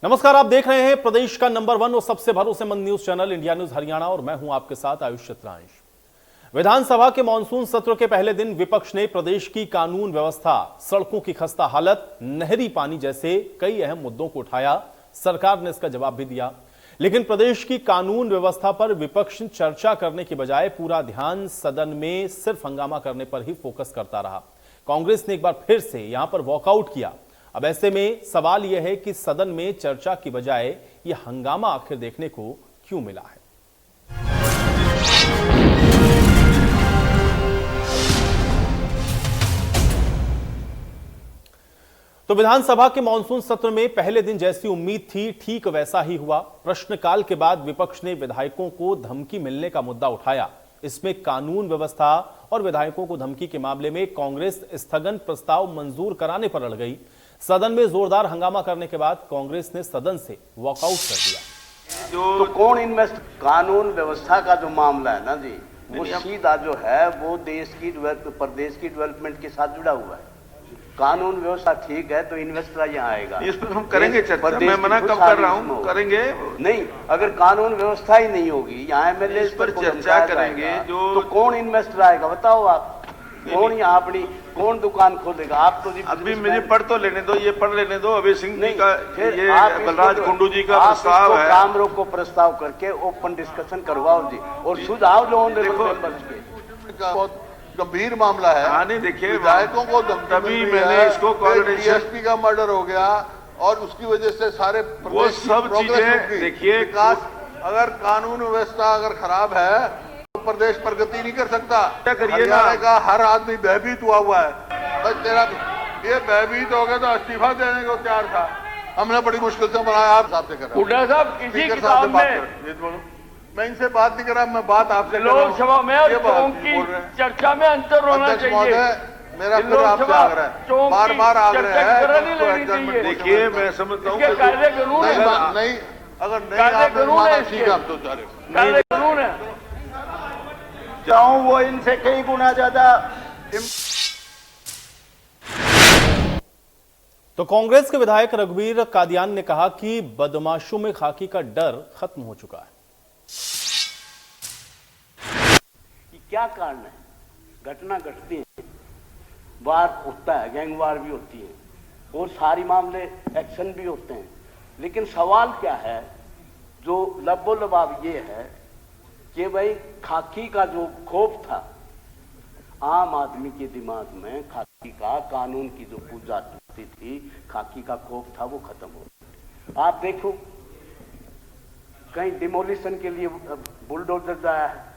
नमस्कार, आप देख रहे हैं प्रदेश का नंबर 1 और सबसे भरोसेमंद news channel India news Haryana और मैं हूं आपके साथ आयुष चित्रांश। विधानसभा के मानसून सत्र के पहले दिन विपक्ष ने प्रदेश की कानून व्यवस्था, सड़कों की खस्ता हालत, नहरी पानी जैसे कई अहम मुद्दों को उठाया। सरकार ने इसका जवाब भी दिया, लेकिन प्रदेश की कानून व्यवस्था पर विपक्ष चर्चा करने की बजाय पूरा ध्यान सदन में सिर्फ हंगामा करने पर ही फोकस करता रहा। कांग्रेस ने एक बार फिर से यहां पर वॉकआउट किया। अब ऐसे में सवाल यह है कि सदन में चर्चा की बजाय यह हंगामा आखिर देखने को क्यों मिला है। तो विधानसभा के मानसून सत्र में पहले दिन जैसी उम्मीद थी, ठीक वैसा ही हुआ। प्रश्नकाल के बाद विपक्ष ने विधायकों को धमकी मिलने का मुद्दा उठाया। इसमें कानून व्यवस्था और विधायकों को धमकी के मामले में कांग्रेस स्थगन प्रस्ताव मंजूर कराने पर अड़ गई। सदन में जोरदार हंगामा करने के बाद कांग्रेस ने सदन से वॉकआउट कर दिया। तो कौन इन्वेस्ट, कानून व्यवस्था का जो मामला है ना जी, वो सीधा जो है वो देश की प्रदेश की डेवलपमेंट के साथ जुड़ा हुआ है। कानून व्यवस्था ठीक है तो इन्वेस्टर यहाँ आएगा। इस पर हम करेंगे चर्चा, मैं मना कब कर रहा हूँ, करेंगे नहीं। अगर कानून व्यवस्था ही नहीं होगी, यहाँ एमएलए इस पर चर्चा करेंगे। जो तो कौन इन्वेस्टर आएगा बताओ आप? कौन यहाँ अपनी कौन दुकान खोलेगा? आप तो जी अभी मुझे पढ़ तो लेने दो, ये पढ़ लेने दो। अभय सिंह जी का, ये बलराज बलराज कुंडू जी का प्रस्ताव है। काम रोको प्रस्ताव करके ओपन डिस्कशन करवाओ जी, और सुझाव लो मेंबर्स के। बहुत गंभीर मामला है। हाँ, नहीं देखिए, विधायकों को तभी मैंने इसको डीएसपी का मर्डर हो गया और उसकी वजह से सारे वो सब चीजें देखिए। विकास, अगर कानून व्यवस्था अगर खराब है तो प्रदेश प्रगति नहीं कर सकता। क्या करिए ना, हरियाणा का हर आदमी भयभीत हुआ है। भाई तेरा ये भयभीत हो गया तो इस्तीफा देने को तैयार था। हमने बड़ी मुश्किल से बनाया, आप साहब से कर रहा हूं। मैं इनसे बात नहीं कर रहा, मैं बात आपसे लोकसभा में और चौक की चर्चा में अंतर होना चाहिए। मेरा फिर आपसे आग्रह है, बार बार आग्रह है। देखिए मैं समझता हूँ कायदे कानून नहीं, अगर नहीं माना ठीक है, हम तो जा रहे कायदे कानून है। वो इनसे कई गुना ज्यादा। तो कांग्रेस के विधायक रघुवीर कादियान ने कहा कि बदमाशों में खाकी का डर खत्म हो चुका है। क्या कारण है? घटना घटती है, वार होता है, गैंगवार भी होती है और सारी मामले एक्शन भी होते हैं। लेकिन सवाल क्या है, जो लबो लबाब ये है कि भाई खाकी का जो खौफ था आम आदमी के दिमाग में, खाकी का कानून की जो पूजा थी, खाकी का खौफ था, वो खत्म हो गया। आप देखो कहीं डिमोलिशन के लिए बुलडोजर जाया है,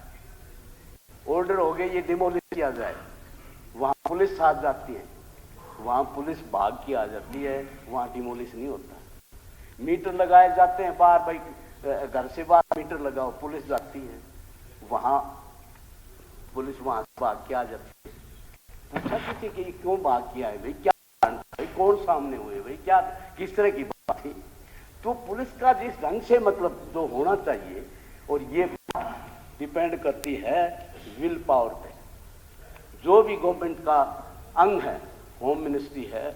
ऑर्डर हो गए ये डिमोलिश किया जाए, वहां पुलिस साथ जाती है, वहां पुलिस भाग की आ जाती है, वहां डिमोलिश नहीं होता। मीटर लगाए जाते हैं बाहर, भाई घर से बाहर मीटर लगाओ, पुलिस जाती है, वहां पुलिस वहां से भाग के आ जाती है। पूछा किसी कि क्यों भाग के आए भाई, क्या कारण, भाई कौन सामने हुए, भाई क्या किस तरह की बात थी? तो पुलिस का जिस ढंग से मतलब जो होना चाहिए, और ये डिपेंड करती है विल पावर पे। जो भी गवर्नमेंट का अंग है, होम मिनिस्ट्री है,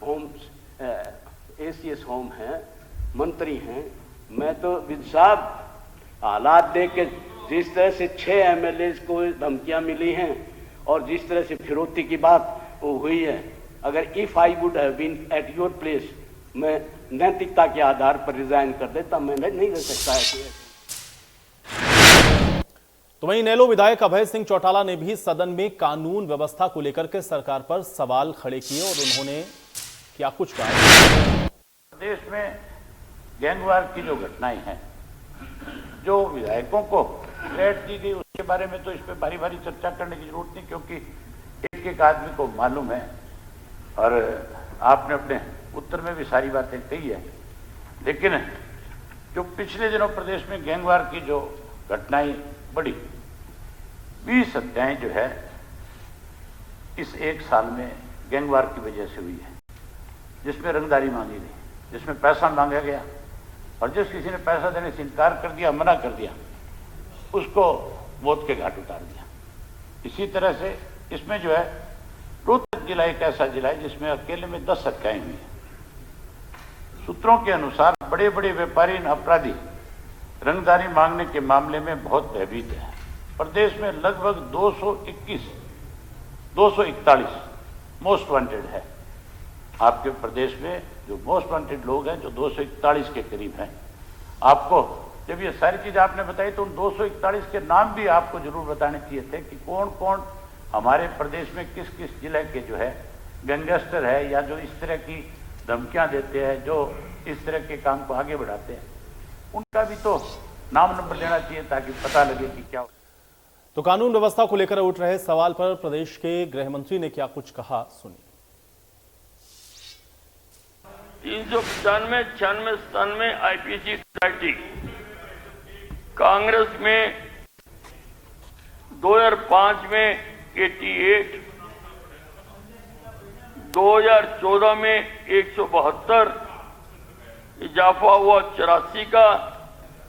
होम एसीएस होम है, मंत्री हैं, मैं तो विद साहब हालात देख के, जिस तरह से 6 एमएलए को धमकियां मिली हैं और जिस तरह से फिरौती की बात हुई है, अगर if I would have been at your place, मैं नैतिकता के आधार पर रिजाइन कर देता। मैं नहीं रह सकता है। तो वहीं इनेलो विधायक अभय सिंह चौटाला ने भी सदन में कानून व्यवस्था को लेकर के सरकार पर सवाल खड़े किए और उन्होंने क्या कुछ कहा। प्रदेश में गैंगवार की जो घटनाएं हैं, जो विधायकों को थ्रेट दी गई, उसके बारे में तो इस पर भारी भारी चर्चा करने की जरूरत नहीं, क्योंकि एक एक आदमी को मालूम है और आपने अपने उत्तर में भी सारी बातें कही है। लेकिन जो पिछले दिनों प्रदेश में गैंगवार की जो घटनाएं बड़ी 20 हत्याएं जो है इस एक साल में गैंगवार की वजह से हुई है, जिसमें रंगदारी मांगी गई, जिसमें पैसा मांगा गया, और जिस किसी ने पैसा देने से इनकार कर दिया, मना कर दिया, उसको मौत के घाट उतार दिया। इसी तरह से इसमें जो है रोहतक जिला एक ऐसा जिला है जिसमें अकेले में 10 हत्याएं हुई हैं। सूत्रों के अनुसार बड़े बड़े व्यापारी अपराधी रंगदारी मांगने के मामले में बहुत भयभीत है। प्रदेश में लगभग 241 मोस्ट वांटेड है। आपके प्रदेश में जो मोस्ट वांटेड लोग हैं जो 241 के करीब हैं। आपको जब ये सारी चीज आपने बताई तो उन 241 के नाम भी आपको जरूर बताने चाहिए थे कि कौन कौन हमारे प्रदेश में किस किस जिले के जो है गैंगस्टर है या जो इस तरह की धमकियां देते हैं, जो इस तरह के काम को आगे बढ़ाते हैं, उनका भी तो नाम नंबर देना चाहिए ताकि पता लगे कि क्या। तो कानून व्यवस्था को लेकर उठ रहे सवाल पर प्रदेश के गृह मंत्री ने क्या कुछ कहा, सुनिए। 395, 96, 97 आईपीसी सोसाइटी कांग्रेस में 2005 में 88, 2014 में 172 इजाफा हुआ 84 का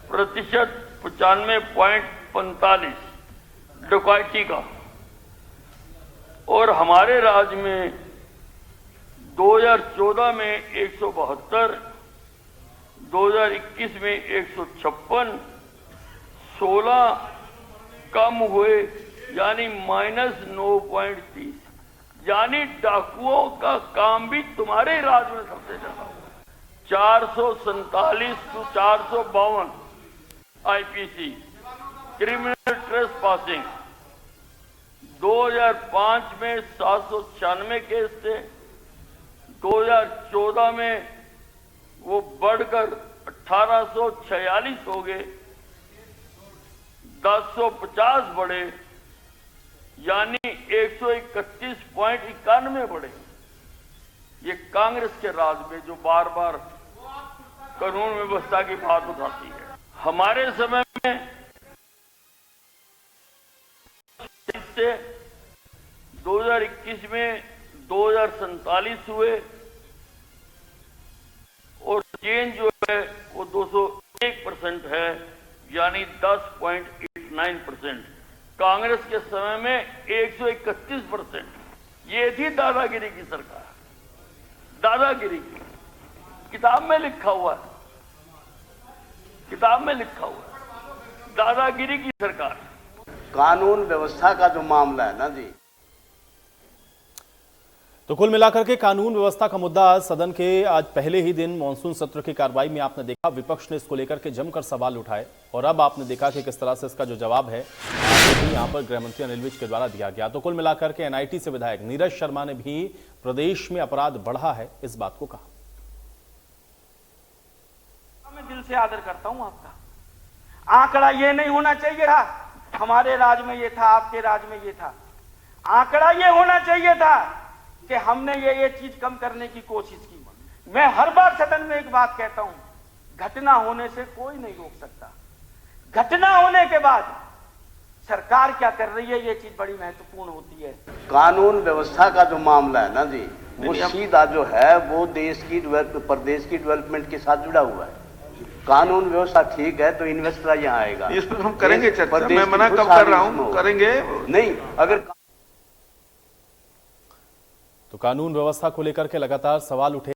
प्रतिशत 95.45 डकैती का। और हमारे राज्य में 2014 में 172, 2021 में 156, 16 कम हुए यानी -9.30, यानी डाकुओं का काम भी तुम्हारे राज्य में सबसे ज्यादा। 447 to 452 आईपीसी क्रिमिनल ट्रेसपासिंग 2005 में 796 केस थे, 2014 में वो बढ़कर 1846 हो गए, 1050 बढ़े यानी 131.91 बढ़े। ये कांग्रेस के राज में जो बार बार कानून व्यवस्था की बात उठाती है। हमारे समय में से 2021 में 2047 हुए और चेंज जो है वो 201% है यानी 10.89%। कांग्रेस के समय में 131%। ये थी दादागिरी की सरकार, दादागिरी की। किताब में लिखा हुआ है, किताब में लिखा हुआ है, दादागिरी की सरकार। कानून व्यवस्था का जो मामला है ना जी, तो कुल मिलाकर के कानून व्यवस्था का मुद्दा आज सदन के आज पहले ही दिन मानसून सत्र की कार्रवाई में आपने देखा विपक्ष ने इसको लेकर के जमकर सवाल उठाए और अब आपने देखा कि किस तरह से इसका जो जवाब है यहां पर गृह मंत्री अनिल विज के द्वारा दिया गया। तो कुल मिलाकर के एनआईटी से विधायक नीरज शर्मा ने भी प्रदेश में अपराध बढ़ा है इस बात को कहा। मैं दिल से आदर करता हूं आपका। आंकड़ा ये नहीं होना चाहिए था, हमारे राज में ये था, आपके राज में ये था। आंकड़ा ये होना चाहिए था कि हमने ये चीज कम करने की कोशिश की। मैं हर बार सदन में एक बात कहता हूं, घटना होने से कोई नहीं रोक सकता। घटना होने के बाद सरकार क्या कर रही है ये चीज बड़ी महत्वपूर्ण होती है। कानून व्यवस्था का जो मामला है ना जी, वो सीधा जो है वो देश की प्रदेश की डेवलपमेंट के साथ जुड़ा हुआ है। कानून व्यवस्था ठीक है तो इन्वेस्टर यहाँ आएगा। इस पर हम करेंगे चर्चा, मैं मना कब कर रहा हूँ, करेंगे नहीं। अगर तो कानून व्यवस्था को लेकर के लगातार सवाल उठे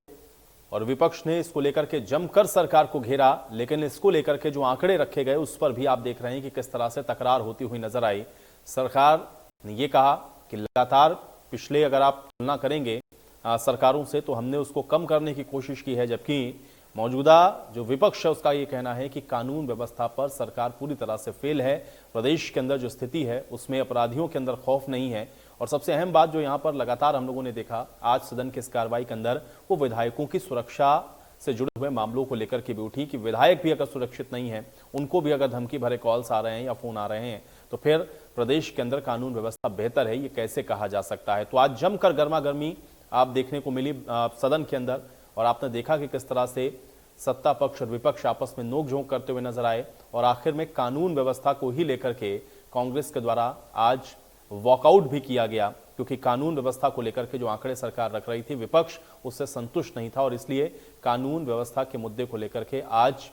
और विपक्ष ने इसको लेकर के जमकर सरकार को घेरा, लेकिन इसको लेकर के जो आंकड़े रखे गए उस पर भी आप देख रहे हैं कि किस तरह से तकरार होती हुई नजर आई। सरकार ने यह कहा कि लगातार पिछले अगर आप तुलना करेंगे सरकारों से तो हमने उसको कम करने की कोशिश की है, जबकि मौजूदा जो विपक्ष है उसका यह कहना है कि कानून व्यवस्था पर सरकार पूरी तरह से फेल है। प्रदेश के अंदर जो स्थिति है उसमें अपराधियों के अंदर खौफ नहीं है। और सबसे अहम बात जो यहां पर लगातार हम लोगों ने देखा आज सदन की इस कार्रवाई के अंदर, वो विधायकों की सुरक्षा से जुड़े हुए मामलों को लेकर के भी उठी कि विधायक भी अगर सुरक्षित नहीं है, उनको भी अगर धमकी भरे कॉल्स आ रहे हैं या फोन आ रहे हैं, तो फिर प्रदेश के अंदर कानून व्यवस्था बेहतर है, ये कैसे कहा जा सकता है। तो आज जमकर गर्मा गर्मी आप देखने को मिली सदन के अंदर और आपने देखा कि किस तरह से सत्ता पक्ष और विपक्ष आपस में नोकझोंक करते हुए नजर आए और आखिर में कानून व्यवस्था को ही लेकर के कांग्रेस के द्वारा आज वॉकआउट भी किया गया, क्योंकि कानून व्यवस्था को लेकर के जो आंकड़े सरकार रख रही थी विपक्ष उससे संतुष्ट नहीं था और इसलिए कानून व्यवस्था के मुद्दे को लेकर के आज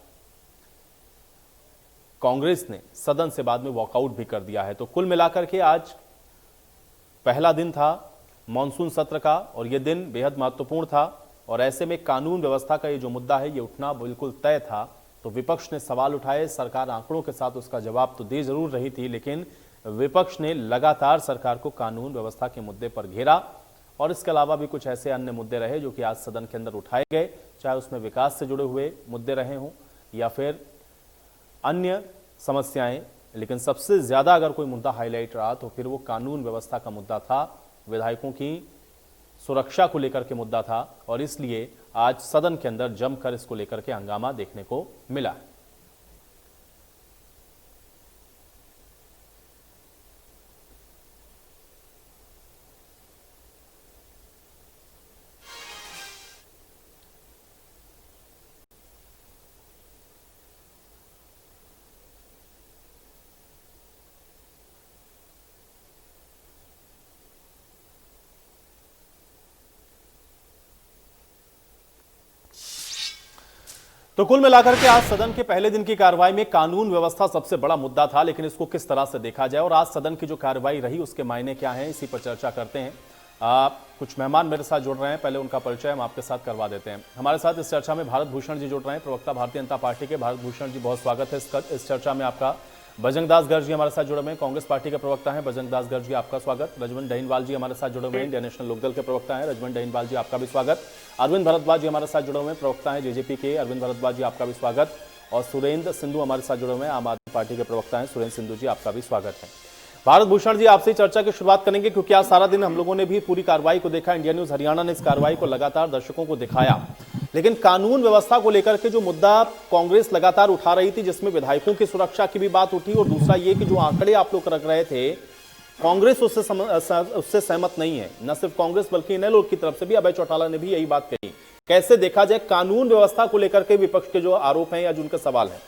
कांग्रेस ने सदन से बाद में वॉकआउट भी कर दिया है। तो कुल मिलाकर के आज पहला दिन था मॉनसून सत्र का और यह दिन बेहद महत्वपूर्ण था और ऐसे में कानून व्यवस्था का ये जो मुद्दा है ये उठना बिल्कुल तय था। तो विपक्ष ने सवाल उठाए, सरकार आंकड़ों के साथ उसका जवाब तो दे जरूर रही थी, लेकिन विपक्ष ने लगातार सरकार को कानून व्यवस्था के मुद्दे पर घेरा और इसके अलावा भी कुछ ऐसे अन्य मुद्दे रहे जो कि आज सदन के अंदर उठाए गए, चाहे उसमें विकास से जुड़े हुए मुद्दे रहे हों या फिर अन्य समस्याएं। लेकिन सबसे ज्यादा अगर कोई मुद्दा हाईलाइट रहा तो फिर वो कानून व्यवस्था का मुद्दा था, विधायकों की सुरक्षा को लेकर के मुद्दा था और इसलिए आज सदन के अंदर जमकर इसको लेकर के हंगामा देखने को मिला है। तो कुल मिलाकर के आज सदन के पहले दिन की कार्रवाई में कानून व्यवस्था सबसे बड़ा मुद्दा था, लेकिन इसको किस तरह से देखा जाए और आज सदन की जो कार्रवाई रही उसके मायने क्या हैं, इसी पर चर्चा करते हैं। कुछ मेहमान मेरे साथ जुड़ रहे हैं, पहले उनका परिचय हम आपके साथ करवा देते हैं। हमारे साथ इस चर्चा में भारत भूषण जी जुड़ रहे हैं, प्रवक्ता भारतीय जनता पार्टी के। भारत भूषण जी, बहुत स्वागत है इस चर्चा में आपका। बजरंग दास गर्ग जी हमारे साथ जुड़े हुए हैं, कांग्रेस पार्टी के प्रवक्ता हैं। बजरंग दास गर्ग जी, आपका स्वागत। रजवंत दहीनवाल जी हमारे साथ जुड़े हुए हैं, इंडियन नेशनल लोकदल के प्रवक्ता हैं। रजवंत दहीनवाल जी, आपका भी स्वागत। अरविंद भरद्वाज जी हमारे साथ जुड़े हुए हैं, प्रवक्ता हैं जेजेपी के। अरविंद भरद्वाज जी, आपका भी स्वागत। और सुरेंद्र सिंधु हमारे साथ जुड़े हुए हैं, आम आदमी पार्टी के प्रवक्ता हैं। सुरेंद्र सिंधु जी, आपका भी स्वागत है। भारत भूषण जी, आपसे चर्चा की शुरुआत करेंगे क्योंकि आज सारा दिन हम लोगों ने भी पूरी कार्रवाई को देखा। इंडिया न्यूज हरियाणा ने इस कार्रवाई को लगातार दर्शकों को दिखाया, लेकिन कानून व्यवस्था को लेकर के जो मुद्दा कांग्रेस लगातार उठा रही थी, जिसमें विधायकों की सुरक्षा की भी बात उठी और दूसरा ये कि जो आंकड़े आप लोग रख रहे थे, कांग्रेस उससे सहमत नहीं है। न सिर्फ कांग्रेस बल्कि इनेलो की तरफ से भी अभय चौटाला ने भी यही बात कही। कैसे देखा जाए कानून व्यवस्था को लेकर के विपक्ष के जो आरोप हैं या जो उनके सवाल हैं?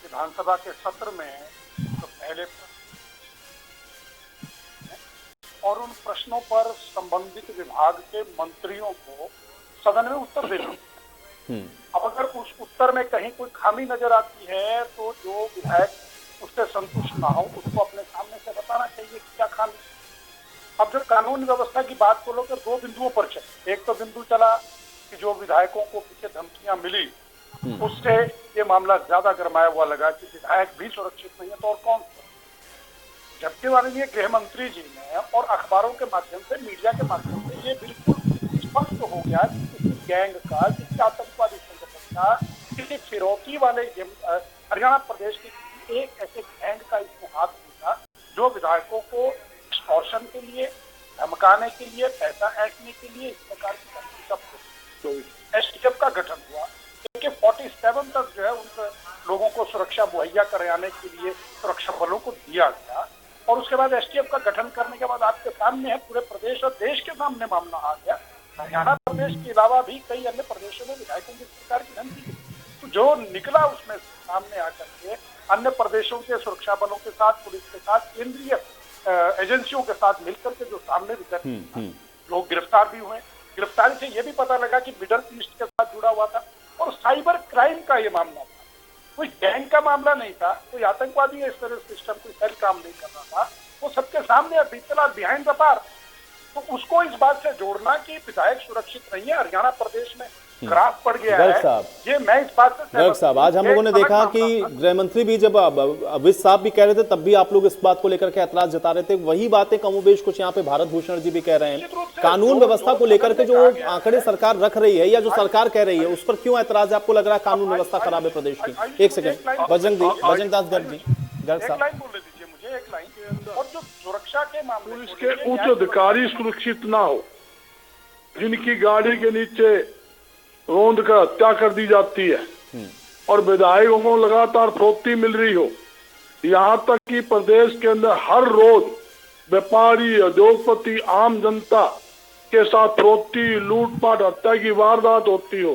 विधानसभा के सत्र में तो पहले और उन प्रश्नों पर संबंधित विभाग के मंत्रियों को सदन में उत्तर देना। अब अगर उस उत्तर में कहीं कोई खामी नजर आती है तो जो विधायक उससे संतुष्ट ना हो उसको अपने सामने से बताना चाहिए कि क्या खामी। अब जो कानून व्यवस्था की बात को लेकर दो बिंदुओं पर चले। एक तो बिंदु चला कि जो विधायकों को पीछे धमकियां मिली उससे ये मामला ज्यादा गरमाया हुआ लगा कि विधायक भी सुरक्षित नहीं है तो और कौन। जबकि माननीय गृह मंत्री जी ने और अखबारों के माध्यम से, मीडिया के माध्यम से ये बिल्कुल स्पष्ट हो गया कि किसी गैंग का, किसी आतंकवादी संगठन का, किसी फिरौती वाले हरियाणा प्रदेश के किसी एक ऐसे गैंग का इसमें हाथ दिया जो विधायकों को एक्सटॉर्शन के लिए, धमकाने के लिए, पैसा ऐंठने के लिए इस प्रकार की एसटीएफ का गठन हुआ। 47 तक जो है उन लोगों को सुरक्षा मुहैया कराने के लिए सुरक्षा बलों को दिया गया और उसके बाद एसटीएफ का गठन करने के बाद आपके सामने है, पूरे प्रदेश और देश के सामने मामला आ गया। हरियाणा प्रदेश के अलावा भी कई अन्य प्रदेशों में विधायकों की सरकार की धमकी तो जो निकला उसमें सामने आकर के अन्य प्रदेशों के सुरक्षा बलों के साथ, पुलिस के साथ, केंद्रीय एजेंसियों के साथ मिलकर के जो सामने लोग गिरफ्तार भी हुए। गिरफ्तारी से ये भी पता लगा कि मिडल ईस्ट के साथ जुड़ा हुआ था और साइबर क्राइम का ये मामला था, कोई गैंग का मामला नहीं था, कोई आतंकवादी इस तरह सिस्टम कोई सेल काम नहीं कर रहा था, वो सबके सामने बिहाइंड द बार। तो उसको इस बात से जोड़ना कि विधायक सुरक्षित नहीं है, हरियाणा प्रदेश में खराब पड़ गया है, ये मैं इस बात से गर्ग साहब, आज हम लोगों ने देखा कि गृह मंत्री भी जब अविज साहब भी कह रहे थे तब भी आप लोग इस बात को लेकर के ऐतराज जता रहे थे। वही बातें कमोबेश कुछ यहाँ पे भारत भूषण जी भी कह रहे हैं। कानून व्यवस्था को लेकर के जो आंकड़े सरकार रख रही है या जो सरकार कह रही है उस पर क्यों ऐतराज है? आपको लग रहा है कानून व्यवस्था खराब है प्रदेश की? एक सेकंड, बजरंग दास गर्ग जी, गर्ग साहब बोलने दीजिए मुझे एक लाइन। और जो सुरक्षा के मामले, पुलिस के उच्च अधिकारी सुरक्षित ना हो, जिनकी गाड़ी के नीचे रोंद कर हत्या कर दी जाती है और विधायकों को लगातार फरोख्ती मिल रही हो, यहाँ तक कि प्रदेश के अंदर हर रोज व्यापारी, उद्योगपति, आम जनता के साथ फरोख्ती, लूटपाट, हत्या की वारदात होती हो,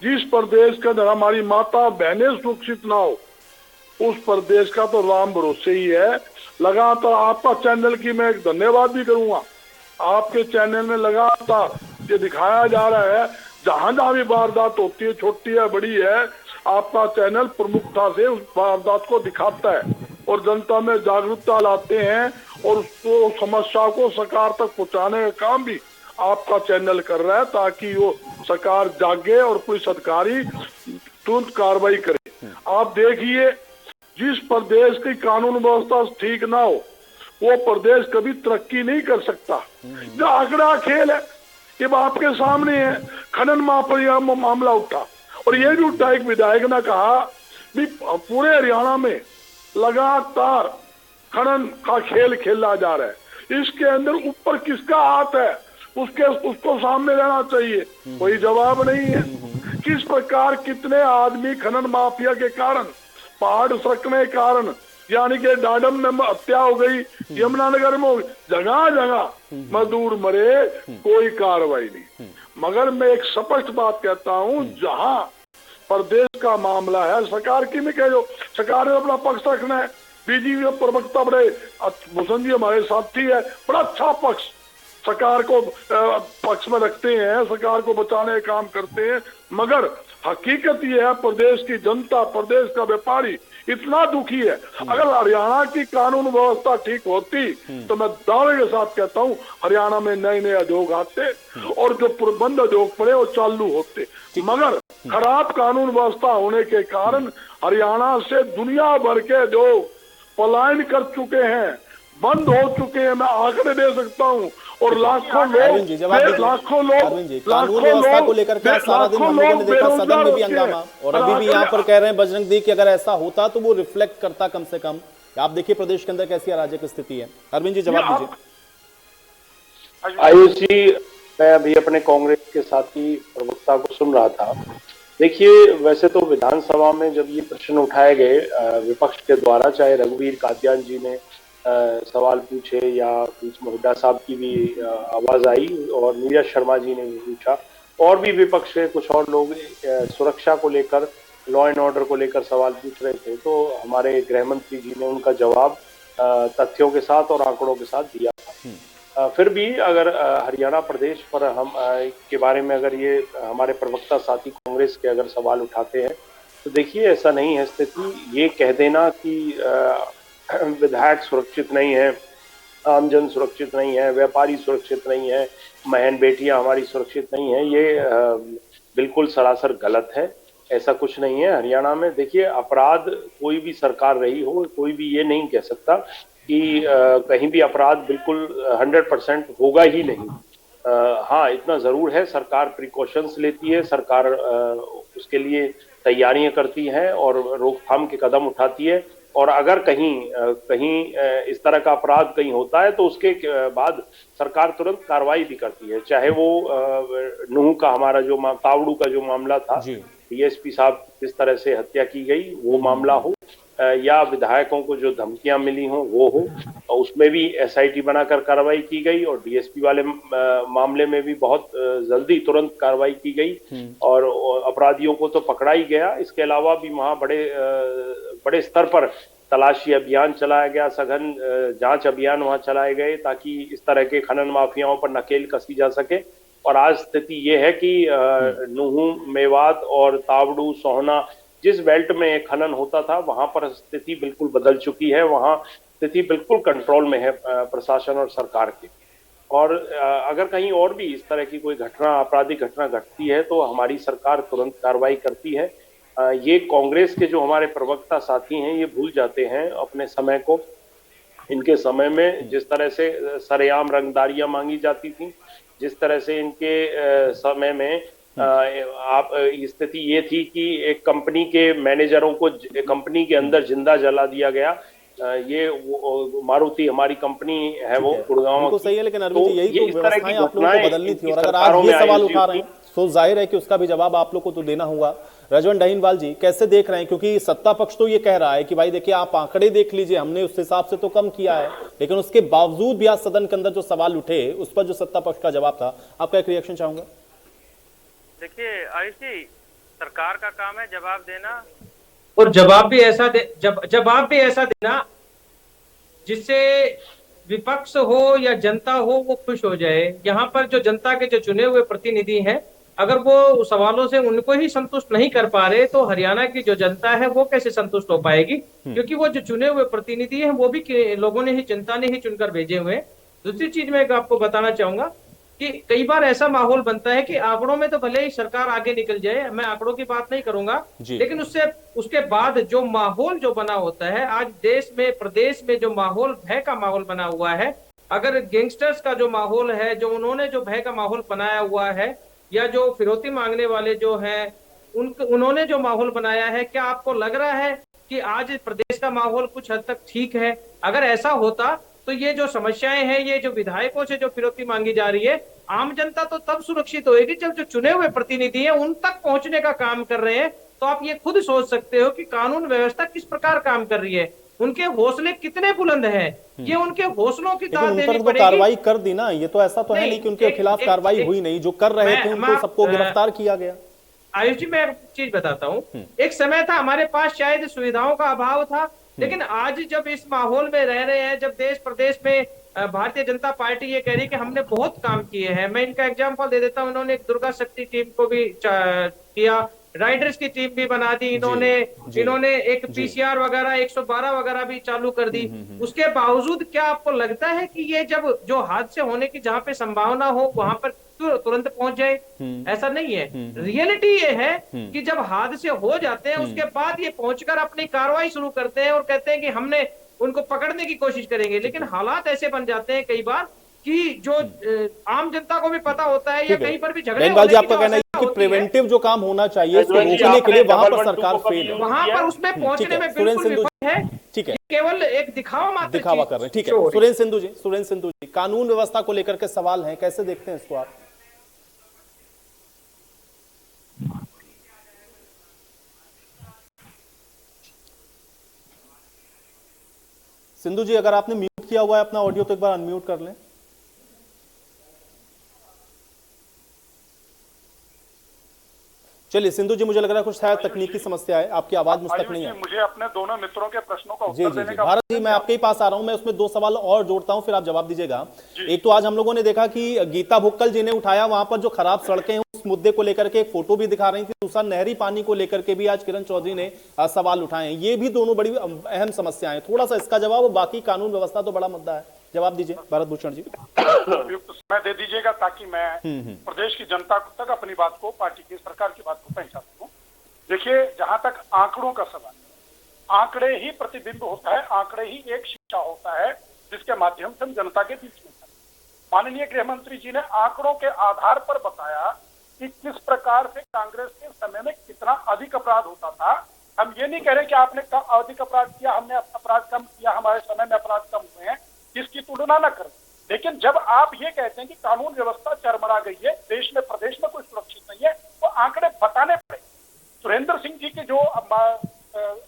जिस प्रदेश के अंदर हमारी माता बहनें सुरक्षित ना हो, उस प्रदेश का तो राम भरोसे ही है। लगातार आपका चैनल की मैं एक धन्यवाद भी करूंगा, आपके चैनल में लगातार ये दिखाया जा रहा है जहां जहां भी वारदात होती है, छोटी है बड़ी है, आपका चैनल प्रमुखता से उस वारदात को दिखाता है और जनता में जागरूकता लाते हैं और उसको समस्या को सरकार तक पहुंचाने का काम भी आपका चैनल कर रहा है ताकि वो सरकार जागे और पुलिस अधिकारी तुरंत कार्रवाई करे। आप देखिए, जिस प्रदेश की कानून व्यवस्था ठीक ना हो वो प्रदेश कभी तरक्की नहीं कर सकता। जो आंकड़ा खेल है ये आपके सामने है। खनन माफिया मामला उठा और ये भी उठा, एक विधायक ने कहा भी पूरे हरियाणा में लगातार खनन का खेल खेला जा रहा है, इसके अंदर ऊपर किसका हाथ है उसको सामने रहना चाहिए। कोई जवाब नहीं है। किस प्रकार कितने आदमी खनन माफिया के कारण, पहाड़ सरकने के कारण, यानी कि डाडम में हत्या हो गई, यमुनानगर में जगह जगह मजदूर मरे, कोई कार्रवाई नहीं। मगर मैं एक स्पष्ट बात कहता हूं, जहां प्रदेश का मामला है, सरकार की नहीं कह जो सरकार ने अपना पक्ष रखना है। बीजेपी प्रवक्ता बड़े भूषण जी हमारे साथी है, बड़ा अच्छा पक्ष सरकार को पक्ष में रखते हैं, सरकार को बचाने का काम करते हैं। मगर हकीकत यह है प्रदेश की जनता, प्रदेश का व्यापारी इतना दुखी है। अगर हरियाणा की कानून व्यवस्था ठीक होती तो मैं दावे के साथ कहता हूं हरियाणा में नए नए उद्योग आते और जो बंद उद्योग पड़े वो चालू होते। मगर खराब कानून व्यवस्था होने के कारण हरियाणा से दुनिया भर के उद्योग पलायन कर चुके हैं, बंद हो चुके हैं। मैं आंकड़े दे सकता हूं और लाखों लोग कानून व्यवस्था को लेकर क्या सारा दिन हम लोगों ने देखा, सदन में भी हंगामा, और अभी भी यहाँ पर कह रहे हैं बजरंग दी कि अगर ऐसा होता तो वो रिफ्लेक्ट करता कम से कम। आप देखिए प्रदेश के अंदर कैसी अराजक स्थिति है। अरविंद जी जवाब दीजिए। आयुष जी, मैं अभी अपने कांग्रेस के साथी प्रवक्ता को सुन रहा था। देखिए, वैसे तो विधानसभा में जब ये प्रश्न उठाए गए विपक्ष के द्वारा, चाहे रघुवीर कादियान जी ने सवाल पूछे या बीच में हुड्डा साहब की भी आवाज आई और नीरज शर्मा जी ने भी पूछा, और भी विपक्ष के कुछ और लोग सुरक्षा को लेकर, लॉ एंड ऑर्डर को लेकर सवाल पूछ रहे थे, तो हमारे गृह मंत्री जी ने उनका जवाब तथ्यों के साथ और आंकड़ों के साथ दिया था। फिर भी अगर हरियाणा प्रदेश पर हम के बारे में अगर ये हमारे प्रवक्ता साथी कांग्रेस के अगर सवाल उठाते हैं तो देखिए, ऐसा नहीं है स्थिति। ये कह देना कि विधायक सुरक्षित नहीं है, आमजन सुरक्षित नहीं है, व्यापारी सुरक्षित नहीं है, बहन बेटियां हमारी सुरक्षित नहीं है, ये बिल्कुल सरासर गलत है। ऐसा कुछ नहीं है हरियाणा में। देखिए, अपराध कोई भी सरकार रही हो, कोई भी ये नहीं कह सकता कि कहीं भी अपराध बिल्कुल 100% होगा ही नहीं। हाँ, इतना जरूर है, सरकार प्रिकॉशंस लेती है, सरकार उसके लिए तैयारियां करती है और रोकथाम के कदम उठाती है। और अगर कहीं इस तरह का अपराध कहीं होता है तो उसके बाद सरकार तुरंत कार्रवाई भी करती है। चाहे वो नूह का हमारा जो तावड़ू का जो मामला था, डीएसपी साहब जिस तरह से हत्या की गई वो मामला हो, या विधायकों को जो धमकियां मिली हो वो हो, और उसमें भी एसआईटी बनाकर कार्रवाई की गई और डीएसपी वाले मामले में भी बहुत जल्दी तुरंत कार्रवाई की गई और अपराधियों को तो पकड़ा ही गया। इसके अलावा भी वहाँ बड़े स्तर पर तलाशी अभियान चलाया गया, सघन जांच अभियान वहाँ चलाए गए ताकि इस तरह के खनन माफियाओं पर नकेल कसी जा सके। और आज स्थिति ये है कि नूह, मेवात और तावड़ू, सोहना, जिस बेल्ट में खनन होता था वहां पर स्थिति बिल्कुल बदल चुकी है। वहां स्थिति बिल्कुल कंट्रोल में है प्रशासन और सरकार की। और अगर कहीं और भी इस तरह की कोई घटना, आपराधिक घटना घटती है तो हमारी सरकार तुरंत कार्रवाई करती है। ये कांग्रेस के जो हमारे प्रवक्ता साथी हैं ये भूल जाते हैं अपने समय को। इनके समय में जिस तरह से सरेआम रंगदारियां मांगी जाती थी, जिस तरह से इनके समय में स्थिति ये थी कि एक कंपनी के मैनेजरों को कंपनी के अंदर जिंदा जला दिया गया। ये मारुति हमारी कंपनी है वो गुड़गांव की। सही है, लेकिन अरविंद जी यही तो व्यवस्थाएं आप लोगों को बदलनी थी। और अगर आज ये सवाल उठा रहे हैं तो जाहिर है कि उसका भी जवाब आप लोग को तो देना होगा। रजवन डहीनवाल जी कैसे देख रहे हैं, क्योंकि सत्ता पक्ष तो ये कह रहा है कि भाई देखिए आप आंकड़े देख लीजिए, हमने उस हिसाब से तो कम किया है, लेकिन उसके बावजूद भी आज सदन के अंदर जो सवाल उठे उस पर जो सत्ता पक्ष का जवाब था, आपका एक रिएक्शन चाहूंगा। देखिए आयुष जी, सरकार का काम है जवाब देना, और जवाब भी ऐसा देना जिससे विपक्ष हो या जनता हो वो खुश हो जाए। यहाँ पर जो जनता के जो चुने हुए प्रतिनिधि हैं, अगर वो सवालों से उनको ही संतुष्ट नहीं कर पा रहे तो हरियाणा की जो जनता है वो कैसे संतुष्ट हो पाएगी? क्योंकि वो जो चुने हुए प्रतिनिधि हैं वो भी लोगों ने ही, जनता ने ही चुनकर भेजे हुए हैं। दूसरी चीज मैं आपको बताना चाहूंगा कि कई बार ऐसा माहौल बनता है कि आंकड़ों में तो भले ही सरकार आगे निकल जाए, मैं आंकड़ों की बात नहीं करूंगा, लेकिन उसके बाद जो माहौल जो बना होता है, आज देश में प्रदेश में जो माहौल भय का माहौल बना हुआ है, अगर गैंगस्टर्स का जो माहौल है, जो उन्होंने जो भय का माहौल बनाया हुआ है, या जो फिरौती मांगने वाले जो हैं उन्होंने जो माहौल बनाया है, क्या आपको लग रहा है कि आज प्रदेश का माहौल कुछ हद तक ठीक है? अगर ऐसा होता तो ये जो समस्याएं हैं, ये जो विधायकों से जो फिरौती मांगी जा रही है, आम जनता तो तब सुरक्षित होगी जब जो चुने हुए प्रतिनिधि हैं उन तक पहुंचने का काम कर रहे हैं। तो आप ये खुद सोच सकते हो कि कानून व्यवस्था किस प्रकार काम कर रही है, उनके हौसले कितने बुलंद हैं। ये उनके हौसलों की दाद देनी पड़ेगी। कार्रवाई कर दी ना, ये तो ऐसा तो है नहीं कि उनके खिलाफ कार्रवाई हुई नहीं, जो कर रहे थे उनको सबको गिरफ्तार किया गया। आयुष जी, मैं एक चीज बताता हूँ, एक समय था हमारे पास शायद सुविधाओं का अभाव था, लेकिन आज जब इस माहौल में रह रहे हैं, जब देश प्रदेश में भारतीय जनता पार्टी ये कह रही है कि हमने बहुत काम किए हैं। मैं इनका एग्जांपल दे देता हूँ, इन्होंने एक दुर्गा शक्ति टीम को भी किया, राइडर्स की टीम भी बना दी इन्होंने एक पीसीआर वगैरह 112 वगैरह भी चालू कर दी। उसके बावजूद क्या आपको लगता है कि ये जब जो हादसे होने की जहां पे संभावना हो वहां पर तुरंत पहुंच जाए? ऐसा नहीं है। रियलिटी ये है कि जब हादसे हो जाते हैं उसके बाद ये पहुंचकर अपनी कार्रवाई शुरू करते हैं और कहते हैं कि हमने उनको पकड़ने की कोशिश करेंगे, लेकिन हालात ऐसे बन जाते हैं कई बार कि जो आम जनता को भी पता होता है या कहीं पर भी झगड़े होने की आपका कहना है कि प्रिवेंटिव जो काम होना चाहिए उसको रोकने के लिए वहां पर सरकार फेल है, वहां पर उसमें पहुंचने में बिल्कुल विफल है। ठीक है, केवल एक दिखावा कर रहे हैं। ठीक है, सुरेंद्र सिंधु जी, कानून व्यवस्था को लेकर के सवाल है, कैसे देखते हैं इसको आप? सिंधु जी, अगर आपने म्यूट किया हुआ है अपना ऑडियो तो एक बार अनम्यूट कर लें। चलिए सिंधु जी, मुझे लग रहा है कुछ शायद तकनीकी समस्या है, आपकी आवाज मुझ तक नहीं है। मुझे अपने दोनों मित्रों के प्रश्नों का उत्तर देने का भारत जी, मैं आपके ही पास आ रहा हूं, मैं उसमें दो सवाल और जोड़ता हूं, फिर आप जवाब दीजिएगा। एक तो आज हम लोगों ने देखा कि गीता भुक्कल जी ने उठाया वहां पर जो खराब सड़कें हैं उस मुद्दे को लेकर के एक फोटो भी दिखा रही थी, दूसरा नहरी पानी को लेकर के भी आज किरण चौधरी ने सवाल उठाए हैं। ये भी दोनों बड़ी अहम समस्याएं, थोड़ा सा इसका जवाब, बाकी कानून व्यवस्था तो बड़ा मुद्दा है। जवाब दीजिए भारत भूषण जी। उपयुक्त समय दे दीजिएगा ताकि मैं प्रदेश की जनता तक अपनी बात को, पार्टी की, सरकार की बात को पहुंचा सकूं। देखिए, जहां तक आंकड़ों का सवाल, आंकड़े ही प्रतिबिंब होता है, आंकड़े ही एक शिक्षा होता है जिसके माध्यम से हम जनता के बीच में। माननीय गृह मंत्री जी ने आंकड़ों के आधार पर बताया कि किस प्रकार से कांग्रेस के समय में कितना अधिक अपराध होता था। हम ये नहीं कह रहे कि आपने अधिक अपराध किया, हमने अपराध कम किया, हमारे समय में अपराध कम हुए हैं, इसकी तुलना न करें। लेकिन जब आप ये कहते हैं कि कानून व्यवस्था चरमरा गई है, देश में, प्रदेश में कोई सुरक्षित नहीं है, तो आंकड़े बताने पड़े। सुरेंद्र सिंह जी की जो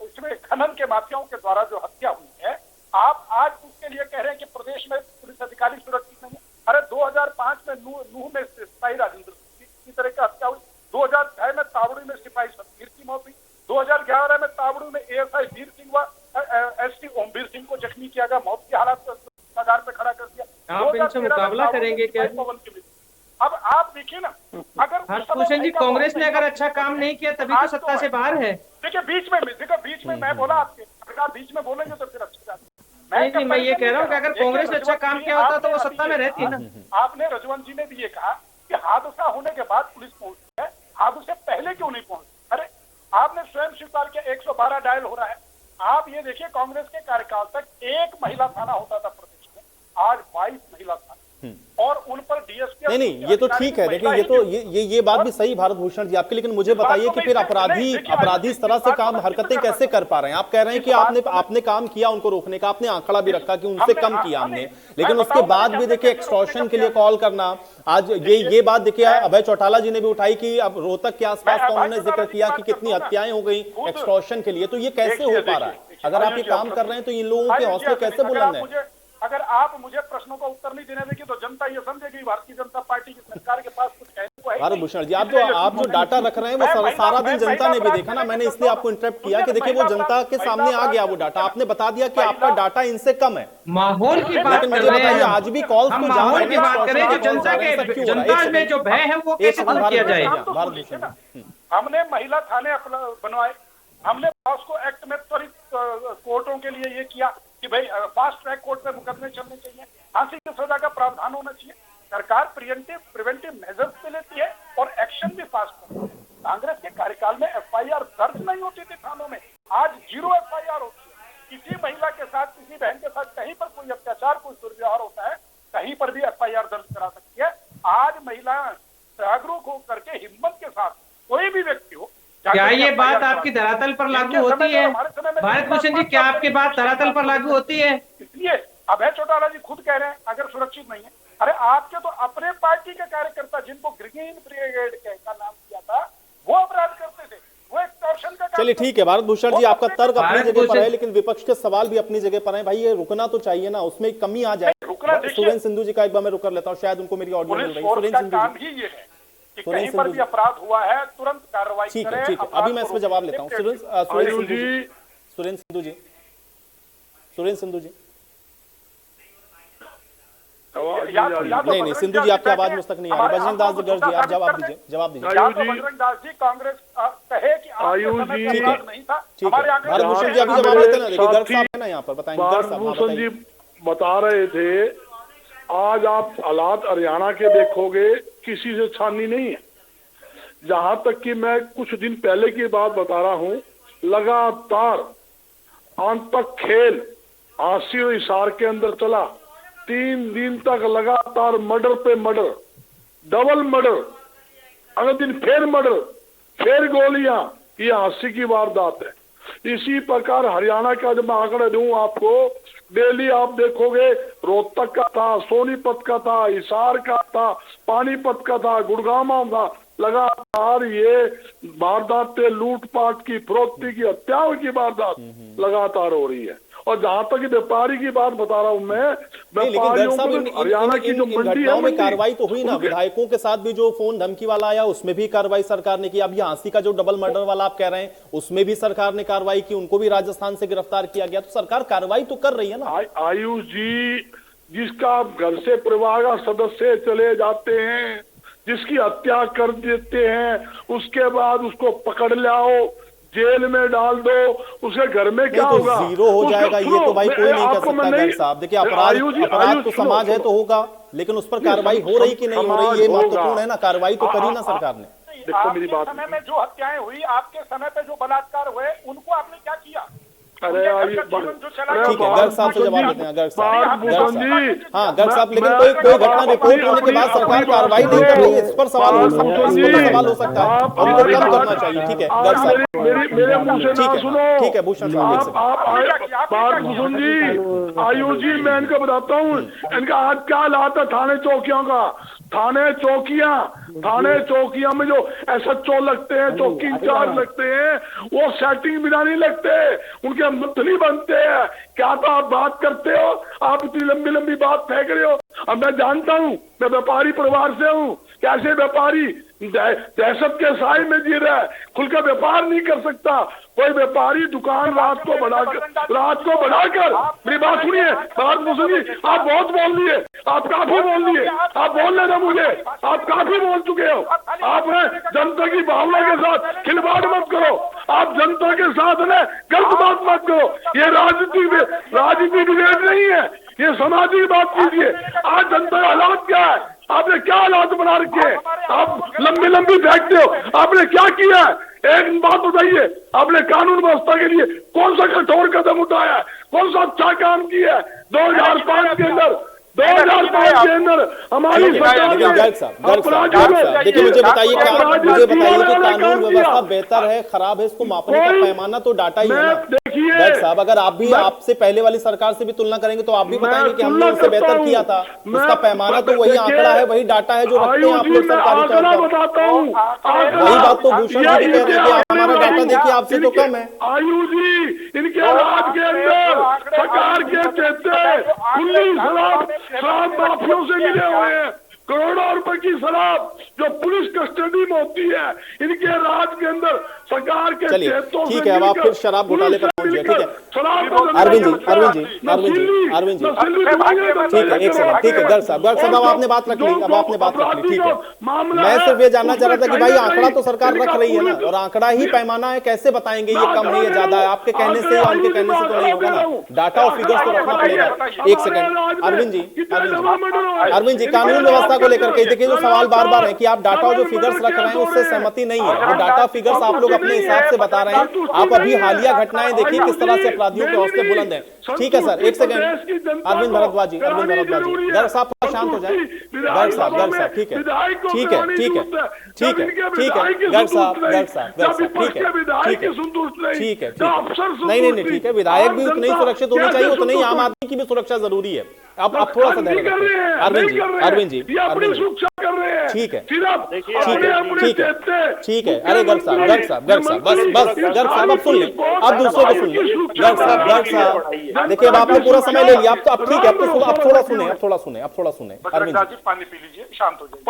इसमें खनन के माफियाओं के द्वारा जो हत्या हुई है, आप आज उसके लिए कह रहे हैं कि प्रदेश में पुलिस अधिकारी सुरक्षित नहीं है। अरे 2005 में नूह में सिपाही राजेंद्र सिंह की तरह की हत्या हुई, 2006 में तावड़ी में सिपाही सतबीर की मौत हुई, 2011 में तावड़ी में एएसआई वीर सिंह व एसटी ओमवीर सिंह को जख्मी किया गया, मौत की हालत कगार पे खड़ा कर दिया। आप इनसे मुकाबला करेंगे क्या? अब आप देखिए ना, अगर भूषण जी, कांग्रेस ने अगर अच्छा काम नहीं किया तभी तो सत्ता से बाहर है। देखिए, बीच में मैं बोला आपके, अगर आप बीच में बोलेंगे तो फिर अच्छी बात नहीं, मैं ये कह रहा हूँ कि अगर कांग्रेस ने अच्छा काम किया होता तो वो सत्ता में रहती ना। आपने रजवंत जी ने भी ये कहा कि हादसा होने के बाद पुलिस पहुंचती है, हादसे पहले क्यों नहीं पहुंचती? अरे आपने स्वयं स्वीकार किया 112 डायल हो रहा है। आप ये देखिए, कांग्रेस के कार्यकाल तक एक महिला थाना होता था प्रदेश में, आज 22 महिला थाना, और उन पर डीएसपी। नहीं, ये तो ठीक है, देखिए ये तो ये बात भी सही भारत भूषण जी आपकी, लेकिन मुझे बताइए कि फिर अपराधी इस तरह से काम, हरकतें कैसे कर पा रहे हैं? आप कह रहे हैं कि आपने काम किया उनको रोकने का, आपने आंकड़ा भी रखा कि उनसे कम किया हमने, लेकिन उसके बाद भी देखिए एक्सटॉर्शन के लिए कॉल करना, आज ये बात देखिए अभय चौटाला जी ने भी उठाई कि अब रोहतक के आसपास का उन्होंने जिक्र किया कि कितनी हत्याएं हो गई एक्सटॉर्शन के लिए। तो ये कैसे हो पा रहा है? अगर आप ये काम कर रहे हैं तो इन लोगों के हौसले कैसे बुलंद हैं? अगर आप मुझे प्रश्नों का उत्तर नहीं देने देंगे तो जनता ये समझेगी भारतीय जनता पार्टी की सरकार के पास कुछ कहने को है। भारत भूषण जी, आप जो डाटा रख रहे हैं वो सारा दिन जनता ने भी देखा ना, मैंने इसलिए आपको इंटरप्ट किया कि देखिए वो जनता के सामने आ गया वो डाटा, आपने बता दिया कि आपका डाटा इनसे कम है। माहौल की बात कर रहे हैं, आज भी कॉल की बात करें, जो जनता में जो भय है वो कैसे दूर किया जाए? भारत भूषण, हमने महिला थाने बनवाए, हमने पॉस्को एक्ट में त्वरित कोर्टों के लिए ये किया कि भाई फास्ट ट्रैक कोर्ट में मुकदमे चलने चाहिए, फांसी की सजा का प्रावधान होना चाहिए। सरकार प्रिवेंटिव मेजर्स पे लेती है और एक्शन भी फास्ट करती है। कांग्रेस के कार्यकाल में एफआईआर दर्ज नहीं होती थी थानों में, आज 0 एफआईआर होती है। किसी महिला के साथ, किसी बहन के साथ कहीं पर कोई अत्याचार, कोई दुर्व्यवहार होता है, कहीं पर भी एफआईआर दर्ज करा सकती है। आज महिला जागरूक होकर के हिम्मत के साथ कोई भी व्यक्ति हो, क्या ये बात आपकी धरातल पर लागू होती है? भारत भूषण जी, क्या आपकी बात धरातल पर लागू होती है? इसलिए अभय चौटाला जी खुद कह रहे हैं अगर सुरक्षित नहीं है, अरे आपके तो अपने पार्टी के कार्यकर्ता जिनको ग्रीन ब्रिगेड का नाम किया था वो अपराध करते थे, वो एक्सटॉर्शन का। चलिए ठीक है भारत भूषण जी, आपका तर्क अपनी जगह पर है, लेकिन विपक्ष के सवाल भी अपनी जगह पर है। भाई ये रुकना तो चाहिए ना, उसमें कमी आ जाए। सुरेंद्र सिंधु जी का एक बार मैं रुक कर लेता हूँ, शायद उनको मेरी ऑडियो मिल रही है। सुरेंद्र सिंधु काम ही ये है कि कहीं पर भी अपराध हुआ है तुरंत कार्रवाई ठीक करें। है ठीक है, अभी मैं इसमें जवाब लेता हूँ। सुरेंद्र सिंधु जी नहीं सिंधु जी आपकी आवाज मुझ तक नहीं आ रही। बजरंग दास गर्ग जी, आप जवाब दीजिए। बजरंग दास जी कांग्रेस कहे कि आयुष जी नहीं था, ठीक है। भारत भूषण जी अभी जवाब लेते ना, देखिए गर्ग साहब है ना यहाँ पर, बताएंगे। भारत भूषण जी बता रहे थे, आज आप हालात हरियाणा के देखोगे किसी से छानी नहीं है। जहां तक कि मैं कुछ दिन पहले की बात बता रहा हूं, लगातार आंतक खेल आंसी और हिसार के अंदर चला। 3 दिन तक लगातार मर्डर पे मर्डर, डबल मर्डर, अगले दिन फिर मर्डर, फिर गोलियां। ये आंसी की वारदात है। इसी प्रकार हरियाणा का जब मैं आंकड़ा दूं आपको, डेली आप देखोगे रोहतक का था, सोनीपत का था, हिसार का था, पानीपत का था, गुड़गांव था। लगातार ये वारदातें, लूटपाट की, फरोख्ती की, हत्याओं की वारदात लगातार हो रही है। और जहां तक व्यापारी की बात बता रहा हूं मैं, हरियाणा की जो घटनाओं में कार्रवाई तो हुई ना, विधायकों के साथ भी जो फोन धमकी वाला आया उसमें भी कार्रवाई सरकार ने की। अब झांसी का जो डबल मर्डर वाला आप कह रहे हैं उसमें भी सरकार ने कार्रवाई की, उनको भी राजस्थान से गिरफ्तार किया गया। तो सरकार कार्रवाई तो कर रही है ना। आयुष जी, जिसका घर से परिवार का सदस्य चले जाते हैं, जिसकी हत्या कर देते हैं, उसके बाद उसको पकड़ लाओ, जेल में डाल दो, उसके घर में क्या होगा? तो जीरो हो जाएगा ये तो भाई कोई नहीं कर सकता गर्ग साहब। देखिए अपराध तो समाज है तो होगा, लेकिन उस पर कार्रवाई हो रही कि नहीं हो रही ये महत्वपूर्ण है ना। कार्रवाई तो करी ना सरकार ने। देखो मेरी बात, समय में जो हत्याएं हुई, आपके समय पे जो बलात्कार हुए, उनको आपने क्या किया? अरे ठीक है, गर्ग साहब से जवाब देते हैं। गर्ग साहब, हाँ गर्ग साहब, लेकिन कोई घटना रिपोर्ट होने के बाद सरकार कार्रवाई नहीं कर रही है, इस पर सवाल हो सकता है, इस पर सवाल हो सकता है और इनको कम करना चाहिए। ठीक है गर्ग साहब, ठीक है भूषण साहब, भारत भूषण जी, आयुष जी, मैं इनको बताता हूँ इनका आज क्या हालात है थाने चौकियों का। थाने चौकियां में जो एसएचओ लगते हैं, चौकी इंचार्ज लगते हैं, वो सेटिंग बिना नहीं लगते, उनके मंथली बनते हैं। क्या तो आप बात करते हो, आप इतनी लंबी लंबी बात फेंक रहे हो। अब मैं जानता हूं, मैं व्यापारी परिवार से हूं, कैसे व्यापारी दहशत के साए में जी रहा है, खुलकर व्यापार नहीं कर सकता। कोई व्यापारी दुकान रात को बढ़ाकर मेरी बात सुनिए भारत भूषण जी, आप बहुत बोल लिए, आप काफी बोल लिए, आप बोल लेना मुझे, आप काफी बोल चुके हो। आपने जनता की भावना के साथ खिलवाड़ मत करो, आप जनता के साथ ने गलत बात मत करो। ये राजनीति विभेद नहीं है, ये सामाजिक बात कीजिए। आज जनता का हालात क्या है, आपने क्या हालात बना रखे हैं, आप लंबी फेंकते हो, आपने क्या किया है? एक बात बताइए, आपने कानून व्यवस्था के लिए कौन सा कठोर कदम उठाया है, कौन सा अच्छा काम किया है? 2005 के अंदर हमारी सरकार देखिए मुझे बताइए कि कानून व्यवस्था बेहतर है खराब है, इसको मापने का पैमाना तो डाटा ही है ना। गर्ग साहब, अगर आप भी आपसे पहले वाली सरकार से भी तुलना करेंगे तो आप भी बताएंगे कि हमने उससे बेहतर किया था। उसका पैमाना तो वही आंकड़ा है, वही डाटा है जो रखते हैं आप लोग सरकारी तौर पर। वही बात तो भूषण जी भी कह रहे थे, हमारा डाटा देखिए आपसे तो कम है। आयुष जी, इनके राज के अंदर सरकार के चेते खुली शराब माफियों से मिले हुए हैं। करोड़ों रुपए की शराब जो पुलिस कस्टडी में होती है, इनके राज के अंदर सरकार के चलिए ठीक है, अब आप फिर शराब घोटाले पर पहुंच गए। ठीक है अरविंद जी ठीक है, एक सेकंड, ठीक है गर्ग साहब अब आपने बात रख ली, ठीक है। मैं सिर्फ ये जानना चाह रहा था कि भाई आंकड़ा तो सरकार रख रही है ना, और आंकड़ा ही पैमाना है, कैसे बताएंगे ये कम है या ज्यादा है? आपके कहने से या उनके कहने से तो नहीं होगा ना, डाटा और फिगर्स तो रखना पड़ेगा। एक सेकंड अरविंद जी, कानून व्यवस्था डाटा को लेकर के, देखिए जो सवाल बार बार है कि आप डाटा जो फिगर्स रख रहे हैं उससे सहमति नहीं है, वो डाटा फिगर्स आप लोग अपने हिसाब से बता रहे हैं। आप अभी हालिया घटनाएं देखिए किस तरह से अपराधियों के हौसले बुलंद हैं। ठीक है सर, एक सेकंड, अरविंद भारद्वाज जी, गर्ग साहब शांत हो जाए, गर्ग साहब, ठीक है, नहीं, ठीक है, विधायक भी उतने ही सुरक्षित होने चाहिए, उतने ही आम आदमी की भी सुरक्षा जरूरी है। आप थोड़ा सा धैर्य रखें अरविंद जी, ठीक है, अरे गर्ग साहब बस अब सुन लें, अब दूसरों को सुन लें। गर्ग साहब देखिए, अब आपने पूरा समय ले लिया, अब ठीक है, अब थोड़ा सुने अरविंद जी, पानी पी लीजिए, शांत हो जाइए।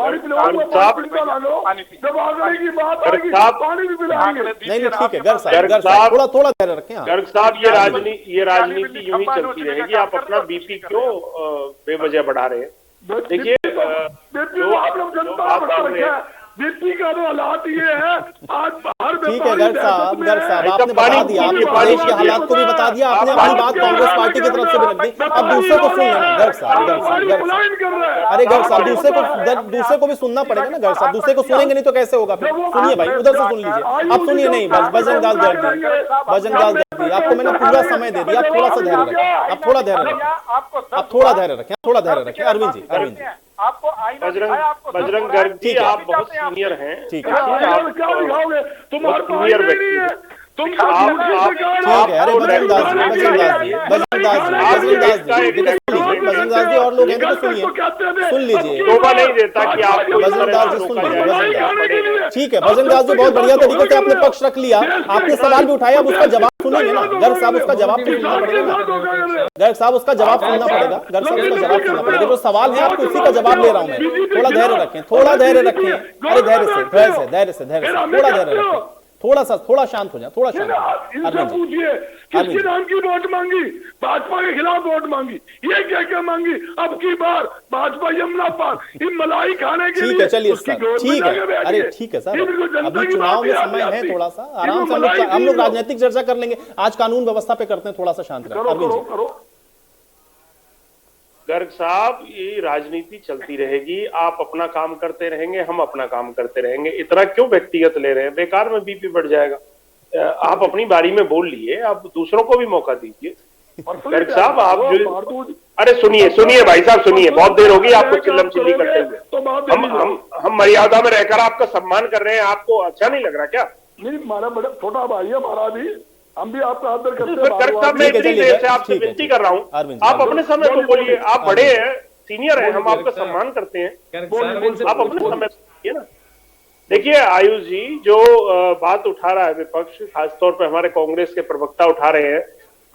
नहीं ठीक है, गर्ग साहब थोड़ा धैर्य रखें। गर्ग साहब, ये राजनीति यूं ही चलती रहेगी, आप अपना बीपी क्यों बेवजह बढ़ा रहे हैं? देखिए, बीपी का तो हालात ये है, आज हर ठीक है गर्ग साहब आपने बता दिया, आपने प्रदेश के हालात को भी बता दिया, आपने अपनी बात कांग्रेस पार्टी की तरफ से भी रख दी, अब दूसरे को सुन लेना गर्ग साहब। अरे गर्ग साहब, दूसरे को भी सुनना पड़ेगा ना गर्ग साहब, दूसरे को सुनेंगे नहीं तो कैसे होगा फिर? सुनिए भाई, उधर से सुन लीजिए, अब सुनिए, नहीं बजरंग दास दर्दी, आपको मैंने पूरा समय दे दिया, आप थोड़ा सा धैर्य रखें, आप थोड़ा धैर्य रखें, अरविंद जी, आपको बजरंग गर्ग जी, आप बहुत सीनियर हैं, ठीक है, सीनियर व्यक्ति है, ठीक है। अरे बजरंग दास जी और लोग हैं तो सुन लीजिए, शोभा नहीं देता कि आप बजरंग दास जी सुन लीजिए, ठीक है। बजरंग दास जी बहुत बढ़िया तरीके से आपने पक्ष रख लिया, आपने सवाल भी उठाया, अब उसका जवाब सुनेंगे ना गर्ग साहब, उसका जवाब तो सुनना पड़ेगा, गर्ग साहब उसका जवाब सुनना पड़ेगा, जो सवाल है आपको उसी का जवाब ले रहा हूं मैं। थोड़ा धैर्य रखें, अरे धैर्य से थोड़ा धैर्य रखें, थोड़ा शांत हो जाए, थोड़ा शांत। पूछिए किसके नाम की वोट मांगी? भाजपा के खिलाफ वोट मांगी, ये क्या मांगी? अब की बार भाजपा यमुना पार इन मलाई खाने के लिए, ठीक है, चलिए ठीक है, अरे ठीक है सर, अभी चुनाव में समय है, थोड़ा सा आराम से हम लोग राजनीतिक चर्चा कर लेंगे, आज कानून व्यवस्था पे करते हैं, थोड़ा सा शांत रहे। अरविंद जी, गर्ग साहब, ये राजनीति चलती रहेगी, आप अपना काम करते रहेंगे, हम अपना काम करते रहेंगे, इतना क्यों व्यक्तिगत ले रहे हैं? बेकार में बीपी बढ़ जाएगा। आप अपनी बारी में बोल लिए, आप दूसरों को भी मौका दीजिए। गर्ग साहब, आप जो, अरे सुनिए भाई साहब, सुनिए, बहुत देर होगी आपको चिल्लम चिल्ली करते हुए, हम मर्यादा में रहकर आपका सम्मान कर रहे हैं, आपको अच्छा नहीं लग रहा क्या? नहीं, हमारा बड़ा छोटा भाई है, हमारा भी, हम भी आपका आदर करते हैं। गर्ग साहब, मैं इतनी देर से आपसे विनती कर रहा हूँ, आप अपने समय को बोलिए, आप बड़े हैं, सीनियर हैं, हम आपका सम्मान करते हैं, आप अपने समय बोलिए ना। देखिए आयुष जी, जो बात उठा रहा है विपक्ष, खासतौर पर हमारे कांग्रेस के प्रवक्ता उठा रहे हैं,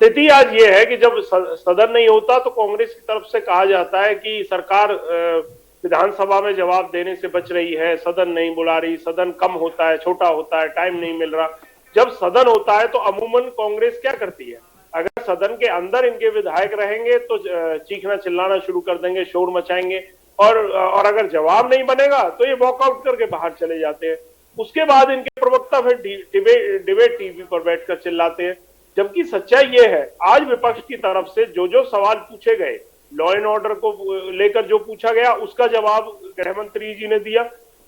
स्थिति आज ये है कि जब सदन नहीं होता तो कांग्रेस की तरफ से कहा जाता है कि सरकार विधानसभा में जवाब देने से बच रही है, सदन नहीं बुला रही, सदन कम होता है, छोटा होता है, टाइम नहीं मिल रहा। जब सदन होता है तो अमूमन कांग्रेस क्या करती है, अगर सदन के अंदर इनके विधायक रहेंगे तो चीखना चिल्लाना शुरू कर देंगे, शोर मचाएंगे, और अगर जवाब नहीं बनेगा तो ये वॉकआउट करके बाहर चले जाते हैं। उसके बाद इनके प्रवक्ता फिर डिबेट टीवी पर बैठकर चिल्लाते हैं। जबकि सच्चाई ये है, आज विपक्ष की तरफ से जो सवाल पूछे गए, लॉ एंड ऑर्डर को लेकर जो पूछा गया उसका जवाब गृह मंत्री जी ने दिया,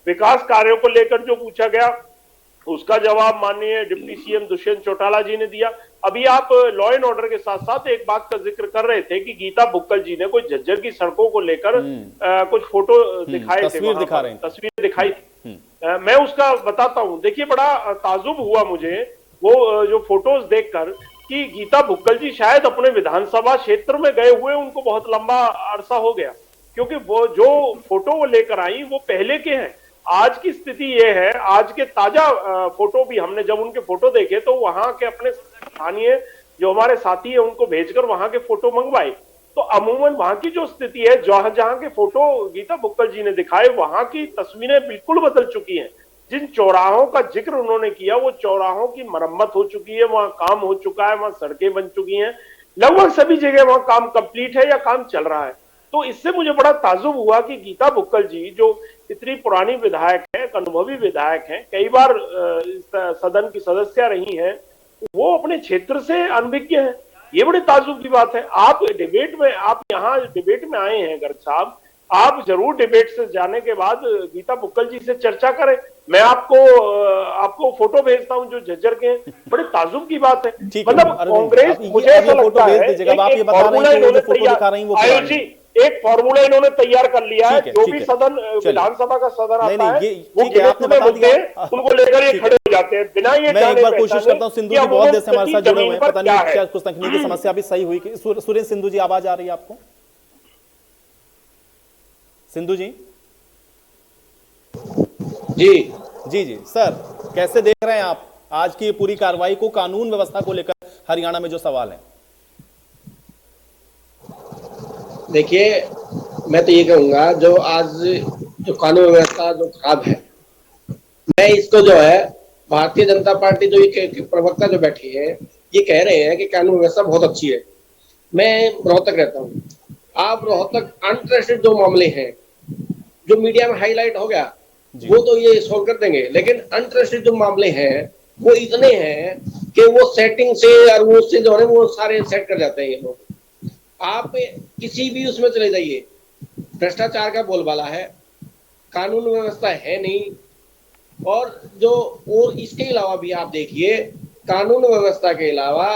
विकास कार्यों को लेकर जो पूछा गया उसका जवाब माननीय डिप्टी सीएम दुष्यंत चौटाला जी ने दिया। अभी आप लॉ एंड ऑर्डर के साथ साथ एक बात का जिक्र कर रहे थे कि गीता बुक्कल जी ने कोई झज्जर की सड़कों को लेकर कुछ फोटो दिखाए थे, तस्वीर दिखाई थी। मैं उसका बताता हूं, देखिए बड़ा ताजुब हुआ मुझे वो जो फोटोज देखकर कि गीता बुक्कल जी शायद अपने विधानसभा क्षेत्र में गए हुए उनको बहुत लंबा अरसा हो गया, क्योंकि वो जो फोटो वो लेकर आई वो पहले के हैं। आज की स्थिति ये है, आज के ताजा फोटो भी हमने जब उनके फोटो देखे तो वहां के अपने स्थानीय जो हमारे साथी है उनको भेजकर वहां के फोटो मंगवाए, तो अमूमन वहां की जो स्थिति है, जहां के फोटो गीता बुक्कल जी ने दिखाए वहां की तस्वीरें बिल्कुल बदल चुकी हैं। जिन चौराहों का जिक्र उन्होंने किया वो चौराहों की मरम्मत हो चुकी है, वहां काम हो चुका है, वहां सड़कें बन चुकी हैं, लगभग सभी जगह वहां काम कंप्लीट है या काम चल रहा है। तो इससे मुझे बड़ा ताजुब हुआ कि गीता बुक्कल जी जो इतनी पुरानी विधायक है, अनुभवी विधायक हैं, कई बार सदन की सदस्य रही हैं, वो अपने क्षेत्र से अनभिज्ञ हैं। ये बड़े ताजुब की बात है। आप डिबेट में, आप यहाँ डिबेट में आए हैं गर्ग साहब, आप जरूर डिबेट से जाने के बाद गीता बुक्कल जी से चर्चा करें। मैं आपको फोटो भेजता हूं जो झज्जर के हैं। बड़े ताजुब की बात है। मतलब कांग्रेस, मुझे ऐसा लगता है आयुष जी एक फॉर्मूला इन्होंने तैयार कर लिया है। जो भी सदन विधानसभा का सदन आता है वो मुद्दे उनको लेकर ये खड़े हो जाते हैं बिना ये मैं एक बार कोशिश करता हूं। सिंधु जी बहुत देर से हमारे साथ जुड़े हुए हैं, पता नहीं क्या कुछ तकनीकी समस्या भी सही हुई कि सुरेंद्र सिंधु जी आवाज आ रही है आपको? सिंधु जी जी सर, कैसे देख रहे हैं आप आज की पूरी कार्रवाई को, कानून व्यवस्था को लेकर हरियाणा में जो सवाल है? देखिए, मैं तो ये कहूंगा जो आज जो कानून व्यवस्था जो खराब है, मैं इसको जो है भारतीय जनता पार्टी जो ये प्रवक्ता जो बैठी है ये कह रहे हैं कि कानून व्यवस्था बहुत अच्छी है। मैं रोहतक रहता हूँ। आप रोहतक अनट्रस्टेड जो मामले हैं जो मीडिया में हाईलाइट हो गया वो तो ये सोल्व कर देंगे, लेकिन अनट्रस्टेड जो मामले हैं वो इतने हैं कि वो सेटिंग से और वो उससे जो है वो सारे सेट कर जाते हैं ये लोग। आप किसी भी उसमें चले जाइए, भ्रष्टाचार का बोलबाला है, कानून व्यवस्था है नहीं। और इसके अलावा भी आप देखिए, कानून व्यवस्था के अलावा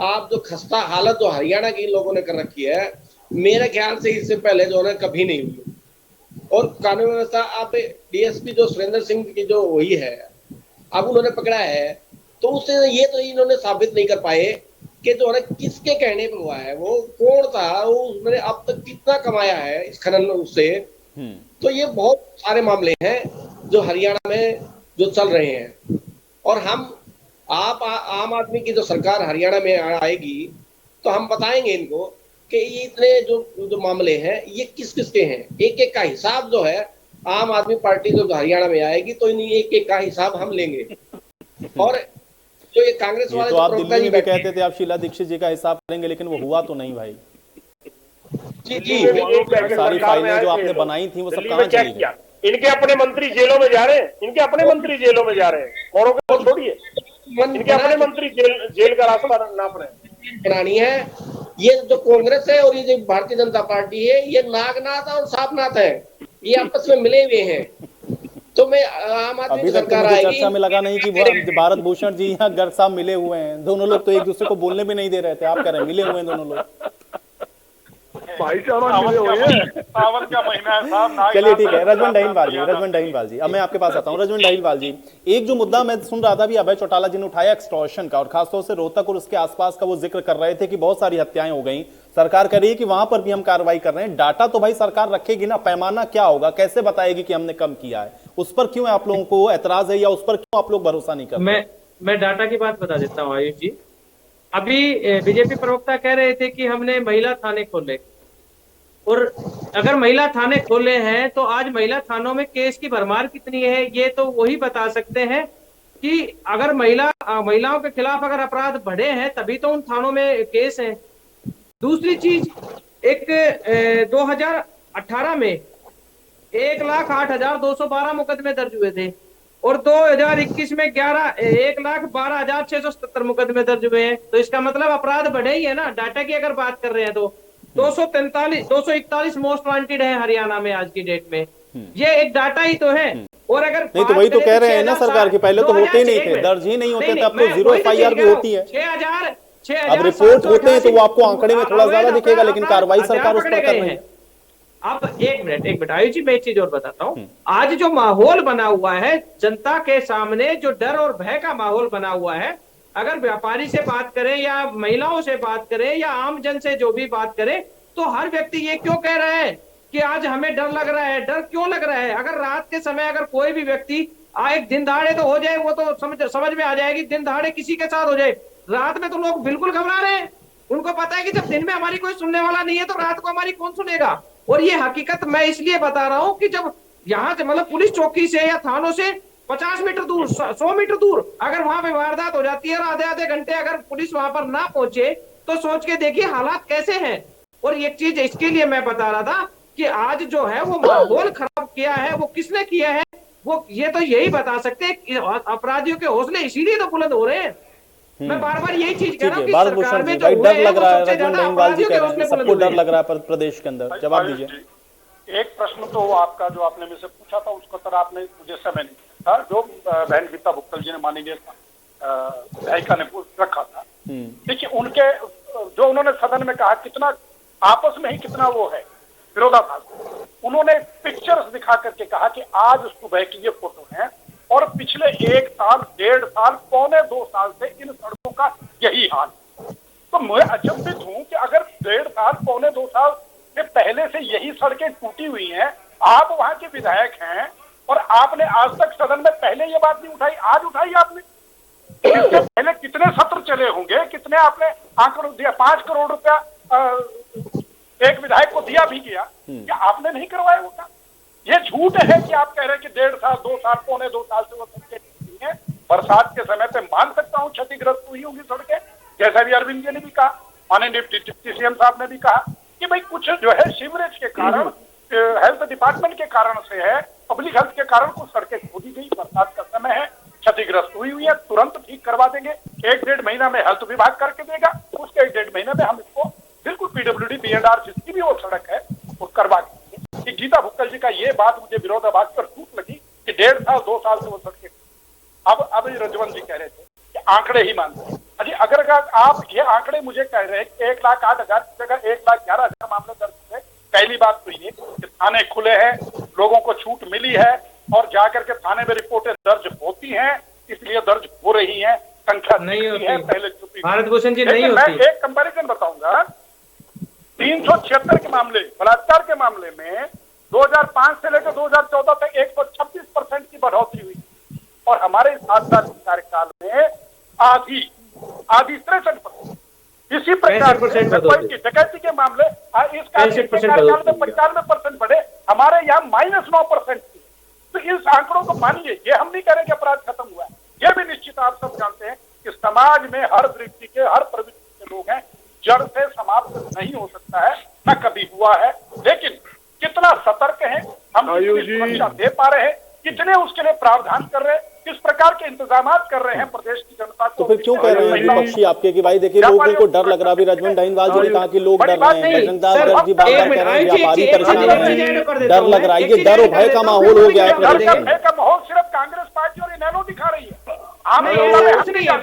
आप जो खस्ता हालत जो हरियाणा के लोगों ने कर रखी है, मेरे ख्याल से इससे पहले जो है कभी नहीं हुई। और कानून व्यवस्था आप डीएसपी जो सुरेंद्र सिंह की जो हुई है, अब उन्होंने पकड़ा है, तो उससे ये तो इन्होंने साबित नहीं कर पाए कि जो है किसके कहने पर हुआ है, वो कौन था, वो उसने अब तक कितना कमाया है इस खनन उससे। तो ये बहुत सारे मामले हैं जो हरियाणा में जो चल रहे हैं। और आप आम आदमी की जो सरकार हरियाणा में आएगी तो हम बताएंगे इनको कि ये इतने जो मामले हैं ये किस किस के हैं। एक एक का हिसाब जो है आम आदमी पार्टी जो हरियाणा में आएगी तो इन एक एक का हिसाब हम लेंगे। और जो ये कांग्रेस वाले तो आप दिल्ली में भी कहते थे आप शीला दीक्षित जी का हिसाब करेंगे, लेकिन वो हुआ तो नहीं भाई। जी सारी फाइलें जो आपने बनाई थी वो सब कहाँ चली गई? इनके अपने मंत्री जेलों में जा रहे हैं, इनके अपने मंत्री जेलों में जा रहे हैं, औरों को छोड़िए, इनके अपने मंत्री जेल का रास्ता नाप रहे हैं। बनानी है ये जो कांग्रेस है और ये जो भारतीय जनता पार्टी है, ये नागनाथ और सापनाथ है, ये आपस में मिले हुए हैं। तो मैं आम आदमी की सरकार आएगी, चर्चा में लगा नहीं कि भारत भूषण जी यहाँ गर्ग साहब मिले हुए हैं। दोनों लोग तो एक दूसरे को बोलने भी नहीं दे रहे थे, आप कह रहे हैं मिले हुए हैं दोनों लोग। सावन का महीना है साहब। चलिए ठीक है, रजवन डाइनवाल जी अब मैं आपके पास आता हूँ। रजवन डाइनवाल जी, एक जो मुद्दा मैं सुन रहा था भी अभय चौटाला जी ने उठाया एक्सटॉर्शन का, और खासतौर से रोहतक और उसके आसपास का वो जिक्र कर रहे थे कि बहुत सारी हत्याएं हो गई, सरकार कह रही है कि वहां पर भी हम कार्रवाई कर रहे हैं। डाटा तो भाई सरकार रखेगी ना, पैमाना क्या होगा, कैसे बताएगी कि हमने कम किया है? उस पर क्यों आप लोगों को एतराज है या उस पर क्यों आप लोग भरोसा नहीं करते? मैं डाटा की बात बता देता हूँ आयुष जी। अभी बीजेपी प्रवक्ता कह रहे थे कि हमने महिला थाने खोले, और अगर महिला थाने खोले हैं तो आज महिला थानों में केस की भरमार कितनी है ये तो वही बता सकते हैं कि अगर महिलाओं के खिलाफ अगर अपराध बढ़े हैं तभी तो उन थानों में केस हैं। दूसरी चीज, एक 2018 में 1,08,212 मुकदमे दर्ज हुए थे और 2021 में 1,12,677 मुकदमे दर्ज हुए हैं। तो इसका मतलब अपराध बढ़े ही है ना। डाटा की अगर बात कर रहे हैं तो 241 मोस्ट वांटेड है हरियाणा में आज की डेट में। ये एक डाटा ही तो है। और अगर नहीं तो वही तो कह रहे हैं ना सरकार के, पहले तो होते ही नहीं थे, दर्ज ही नहीं होते थे, अब तो 0 FIR भी होती है। 6,000 अब रिपोर्ट होते हैं तो वो आपको आंकड़े में थोड़ा ज्यादा दिखेगा, लेकिन कार्रवाई सरकार उस पर कर रही है। अब एक मिनट आयुष जी, मैं एक चीज और बताता हूँ। आज जो माहौल बना हुआ है जनता के सामने, जो डर और भय का माहौल बना हुआ है, अगर व्यापारी से बात करें या महिलाओं से बात करें या आम जन से जो भी बात करें, तो हर व्यक्ति ये क्यों कह रहा है कि आज हमें डर लग रहा है। डर क्यों लग रहा है? अगर रात के समय अगर कोई भी व्यक्ति एक दिन दहाड़े तो हो जाए, वो तो समझ में आ जाएगी, दिन दहाड़े किसी के साथ हो जाए। रात में तो लोग बिल्कुल घबरा रहे हैं। उनको पता है कि जब दिन में हमारी कोई सुनने वाला नहीं है तो रात को हमारी कौन सुनेगा। और ये हकीकत मैं इसलिए बता रहा हूं कि जब यहाँ से मतलब पुलिस चौकी से या थानों से 50 मीटर दूर, 100 मीटर दूर अगर वहां पे वारदात हो जाती है और आधे घंटे अगर पुलिस वहां पर ना पहुंचे तो सोच के देखिए हालात कैसे हैं। और एक चीज इसके लिए मैं बता रहा था कि आज जो है वो माहौल खराब किया है, वो किसने किया है, वो ये तो यही बता सकते हैं। अपराधियों के हौसले इसीलिए तो बुलंद हो रहे हैं। मैं बार बार यही चीज कह रहा हूँ कि सरकार में जो डर लग रहा है, रजवन डाइनवाल जी कह रहे हैं सबको डर लग रहा है प्रदेश के अंदर। जवाब दीजिए। एक प्रश्न तो आपका जो आपने मुझसे पूछा था उसका उत्तर आपने मुझे समय नहीं दिया था, जो बहन गीता भुक्कल जी ने माननीय विधायिका ने रखा था। देखिए उनके जो उन्होंने सदन में कहा कितना आपस में ही कितना वो है विरोधाभास, उन्होंने पिक्चर्स दिखा करके कहा कि आज सुबह की ये फोटो है और पिछले 1 साल 1.5 साल पौने 2 साल से इन सड़कों का यही हाल। तो मैं अचंभित हूं कि अगर 1.5 साल पौने 2 साल से पहले से यही सड़कें टूटी हुई हैं, आप वहां के विधायक हैं और आपने आज तक सदन में पहले ये बात नहीं उठाई, आज उठाई आपने। इससे पहले कितने सत्र चले होंगे, कितने आपने आंकड़ों दिया, 5 करोड़ रुपया एक विधायक को दिया भी गया, क्या आपने नहीं करवाया होगा? ये झूठ है कि आप कह रहे हैं कि 1.5 साल 2 साल पौने 2 साल से वो सड़कें टूटी हैं। बरसात के समय पे मान सकता हूँ क्षतिग्रस्त हुई होंगी सड़कें, जैसा भी अरविंद जी ने भी कहा, माननीय डिप्टी सीएम साहब ने भी कहा कि भाई कुछ जो है सीवरेज के कारण, हेल्थ डिपार्टमेंट के कारण से है, पब्लिक हेल्थ के कारण कुछ सड़कें खोदी गई, बरसात का समय है, क्षतिग्रस्त हुई है, तुरंत ठीक करवा देंगे। 1-1.5 महीना में हेल्थ विभाग करके देगा, उसके 1-1.5 महीने में हम इसको बिल्कुल पीडब्ल्यूडी बीएनआर जिसकी भी वो सड़क है वो करवा देंगे। कि गीता भुक्कल जी का ये बात मुझे विरोधाभास पर टूट लगी कि 1.5 साल 2 साल से वो सड़कें। अब रजवंत जी कह रहे थे कि आंकड़े ही मानते हैं। अजी अगर आप ये आंकड़े मुझे कह रहे हैं कि 1,08,000 की जगह 1,11,000 मामले दर्ज हुए, पहली बात तो ये कि थाने खुले हैं, लोगों को छूट मिली है और जाकर के थाने में रिपोर्टें दर्ज होती हैं, इसलिए दर्ज हो रही हैं, संख्या नहीं होती है पहले चुपी। भारत भूषण जी नहीं होती। मैं एक कंपैरिजन बताऊंगा, 376 के मामले बलात्कार के मामले में 2005 से लेकर 2014 तक 126% की बढ़ोतरी हुई और हमारे 7 साल के कार्यकाल में आधी 63%। इसी प्रकार से डकैती के मामले इस कार्यकाल में 95% बढ़े, हमारे यहाँ -9% थी। तो इस आंकड़ों को मानिए, ये हम नहीं करें कि अपराध खत्म हुआ है, ये भी निश्चित आप सब जानते हैं कि समाज में हर दृष्टि के, हर प्रवृत्ति के लोग हैं, जड़ से समाप्त नहीं हो सकता है, न कभी हुआ है। लेकिन कितना सतर्क है हम, सुरक्षा दे पा रहे हैं, कितने उसके लिए प्रावधान कर रहे हैं, किस प्रकार के इंतजाम कर रहे हैं प्रदेश की जनता को। तो फिर क्यों कह रहे हैं विपक्षी आपके कि भाई देखिए लोगों को डर लग रहा है? अभी रजवंत डाइनवाल जी ने कहा कि लोग डर रहे हैं, बजरंगदास गर्ग जी बार बार कह रहे हैं व्यापारी परेशान है, डर लग रहा है, ये डर और भय का माहौल हो गया है। भय का माहौल सिर्फ कांग्रेस पार्टी और इनेलो दिखा रही है।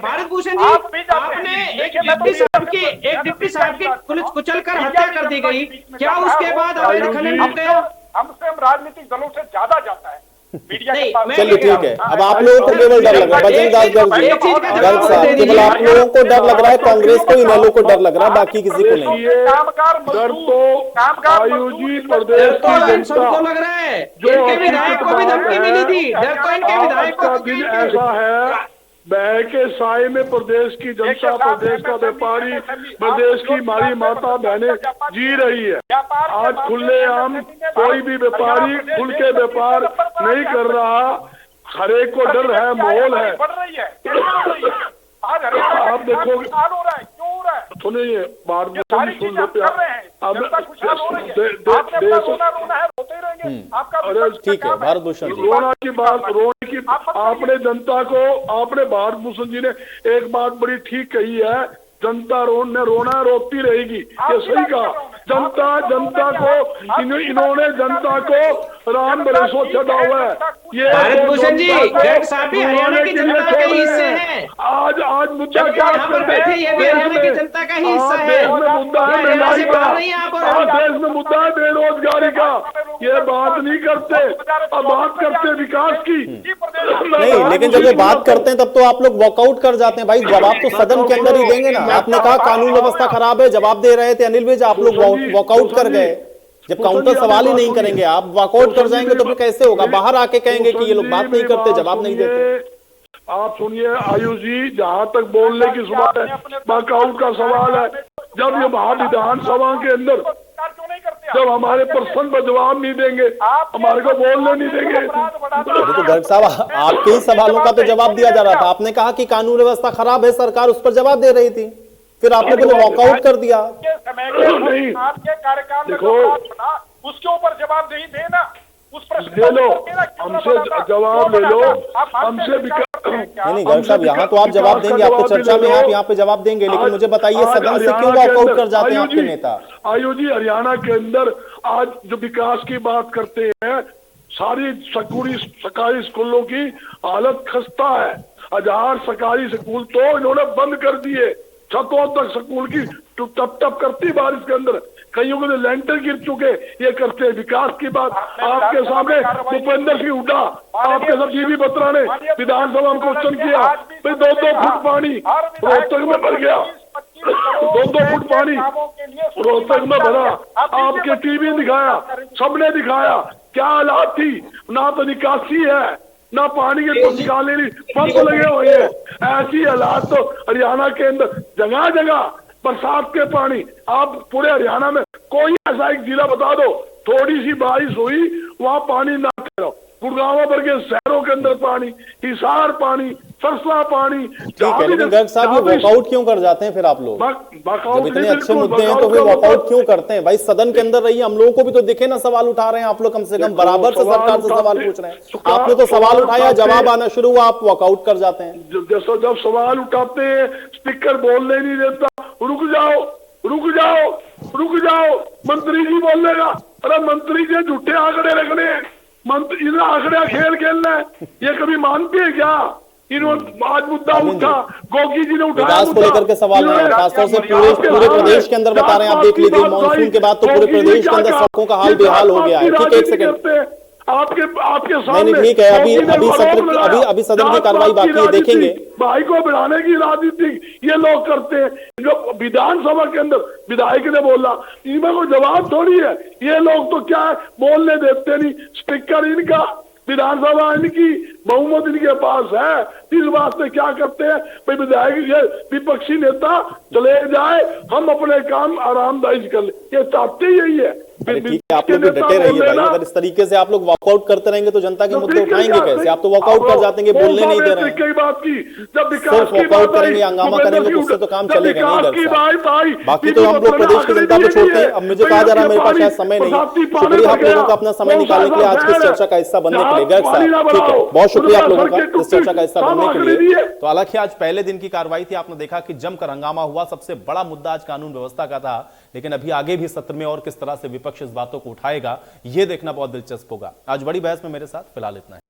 भारत भूषण जी, आपने एक डिप्टी साहब की कुचल कर हत्या कर दी गई, क्या उसके बाद अवैध खनन रुक गया? हमसे हम राजनीतिक दलों से ज्यादा जाता है मीडिया के पास। चलिए ठीक है, अब आप लोगों को केवल डर लग रहा है, बजरंगदास गर्ग साहब, केवल आप लोगों को डर लग रहा है, कांग्रेस को, इनेलो को डर लग रहा है, बाकी किसी को नहीं। सबको लग रहा है, इनके विधायक को भी धमकी मिली थी, डर तो इनके विधायक को दिन ऐसा है, बह के साए में प्रदेश की जनता, प्रदेश का व्यापारी, प्रदेश की हमारी माता बहनें जी रही है। आज खुलेआम कोई भी व्यापारी खुल के व्यापार नहीं कर रहा, हर एक को डर है, माहौल है। आप देखो सुनिए, बार सुन लो, अरे ठीक है भारत भूषण जी, रोना की बात, रोने की, आपने जनता को, आपने भारत भूषण जी ने एक बात बड़ी ठीक कही है, जनता रोना रोती रहेगी, ये सही कहा। जनता को इन्होंने जनता को राम भरोसा चढ़ा हुआ है। ये भारत भूषण जी, गर्ग साहब भी हरियाणा की जनता के हिस्से हैं। आज मुद्दा क्या बैठे, ये भी हरियाणा की जनता का ही हिस्सा है। मुद्दा है महंगाई का, देश में मुद्दा है बेरोजगारी का, ये बात नहीं करते, अब बात करते विकास की। नहीं, लेकिन जब ये बात करते हैं तब तो आप लोग वॉकआउट कर जाते हैं। भाई जवाब तो सदन के अंदर ही देंगे ना। आपने कहा कानून व्यवस्था खराब है, जवाब दे रहे थे अनिल विज, आप लोग वॉकआउट कर गए। जब काउंटर सवाल ही नहीं करेंगे, आप वॉकआउट कर जाएंगे तो फिर कैसे होगा? बाहर आके कहेंगे कि ये लोग बात नहीं करते, जवाब नहीं देते। आप सुनिए आयुष जी, जहां तक बोलने की सवाल है, वॉकआउट का सवाल है, जब ये विधानसभा के अंदर जब हमारे प्रश्न पर जवाब नहीं देंगे, हमारे को बोलने नहीं देंगे। तो गर्ग साहब, आपके ही सवालों का तो जवाब दिया जा रहा था। आपने कहा कि कानून व्यवस्था खराब है, सरकार उस पर जवाब दे रही थी, फिर आपने बोले वॉकआउट कर दिया। नहीं, आपके कार्यकाल में देखो उसके ऊपर जवाब नहीं देना, उस प्रश्न ले लो, हमसे जवाब ले लो, हमसे नहीं गर्ग साहब, यहाँ तो आप जवाब देंगे, आपको चर्चा में आप यहाँ पे जवाब देंगे, लेकिन मुझे बताइए सदन से क्यों वॉकआउट कर जाते हैं आपके नेता? आयुष जी, हरियाणा के अंदर आज जो विकास की बात करते हैं, सारी सरकारी स्कूलों की हालत खस्ता है। 1000 सरकारी स्कूल तो इन्होंने बंद कर दिए, छतों तक स्कूल की टप टप करती बारिश के अंदर, कईयों के लेंटर गिर चुके। ये करते हैं विकास की बात। आपके सामने भूपेंद्र सिंह हुड्डा, आपके साथ जीवी बत्रा ने विधानसभा में क्वेश्चन किया, भाई 2-2 फुट पानी रोहतक में भर गया, 2-2 फुट पानी रोहतक में भरा। आपके टीवी दिखाया, सबने दिखाया क्या हालात थी। ना तो निकासी है, ना पानी के तो निकालने पंप लगे हुए हैं। ऐसी हालात तो हरियाणा के अंदर जगह जगह बरसात के पानी। आप पूरे हरियाणा में कोई ऐसा एक जिला बता दो थोड़ी सी बारिश हुई वहां पानी ना ठहरो। गुड़गांव भर के शहरों के अंदर पानी, हिसार पानी, सरसा पानी। ठीक है, लेकिन गर्ग साहब ये वॉकआउट क्यों कर जाते हैं फिर आप लोग? जब इतने अच्छे मुद्दे हैं तो फिर वॉकआउट क्यों करते हैं? भाई सदन के अंदर रहिए, हम लोगों को भी तो दिखे ना सवाल उठा रहे हैं आप लोग, कम से कम बराबर से सरकार से सवाल पूछ रहे हैं। आपने तो सवाल उठाया, जवाब आना शुरू हुआ, आप वॉकआउट कर जाते हैं। जब सवाल उठाते हैं स्पीकर बोलने नहीं देता, रुक जाओ रुक जाओ रुक जाओ, मंत्री जी बोल लेगा। अरे मंत्री जी झूठे आंकड़े रखने हैं, मंत्री इन्हें आंकड़े खेल खेलना है, ये कभी मानते हैं क्या? इन्होंने आज मुद्दा उठा, गोगी जी ने उठाया, विकास को लेकर के सवाल है, खासतौर से पूरे प्रदेश के अंदर बता रहे हैं। आप देख लीजिए मानसून के बाद तो पूरे प्रदेश के अंदर सड़कों का हाल बेहाल हो गया है। ठीक है, एक सेकंड, आपके सामने नहीं ठीक है, अभी सदन की कार्रवाई बाकी है, देखेंगे। भाई को बढ़ाने की राजनीति ये लोग करते हैं। जो विधानसभा के अंदर विधायक ने बोला, इनमें कोई जवाब थोड़ी है। ये लोग तो क्या है, बोलने देते नहीं। स्पीकर इनका, विधानसभा इनकी, बहुमत इनके पास है। इस बात से क्या करते हैं, भाई विधायक ये विपक्षी नेता चले जाए, हम अपने काम आरामदायी कर ले, ये चाहते यही है। ठीक है, आप लोग डटे रहिए भाई। अगर इस तरीके से आप लोग वॉकआउट करते रहेंगे तो जनता के मुद्दे उठाएंगे कैसे? आप तो वॉकआउट कर जाते हैं, बोलने नहीं दे रहे हैं। सिर्फ वॉकआउट करेंगे, हंगामा करेंगे तो उससे तो काम चलेगा नहीं। बाकी तो हम लोग प्रदेश की जनता को छोड़ते हैं। अब मुझे कहा जा रहा है मेरे पास शायद समय नहीं। शुक्रिया आप लोगों का अपना समय निकालने के लिए, आज की चर्चा का हिस्सा बनने के लिए। गर्ग साहब ठीक है, बहुत शुक्रिया आप लोगों का इस चर्चा का हिस्सा बनने के लिए। तो हालांकि आज पहले दिन की कार्रवाई थी, आपने देखा कि जमकर हंगामा हुआ। सबसे बड़ा मुद्दा आज कानून व्यवस्था का था, लेकिन अभी आगे भी सत्र में और किस तरह से विपक्ष इस बातों को उठाएगा ये देखना बहुत दिलचस्प होगा। आज बड़ी बहस में मेरे साथ फिलहाल इतना ही।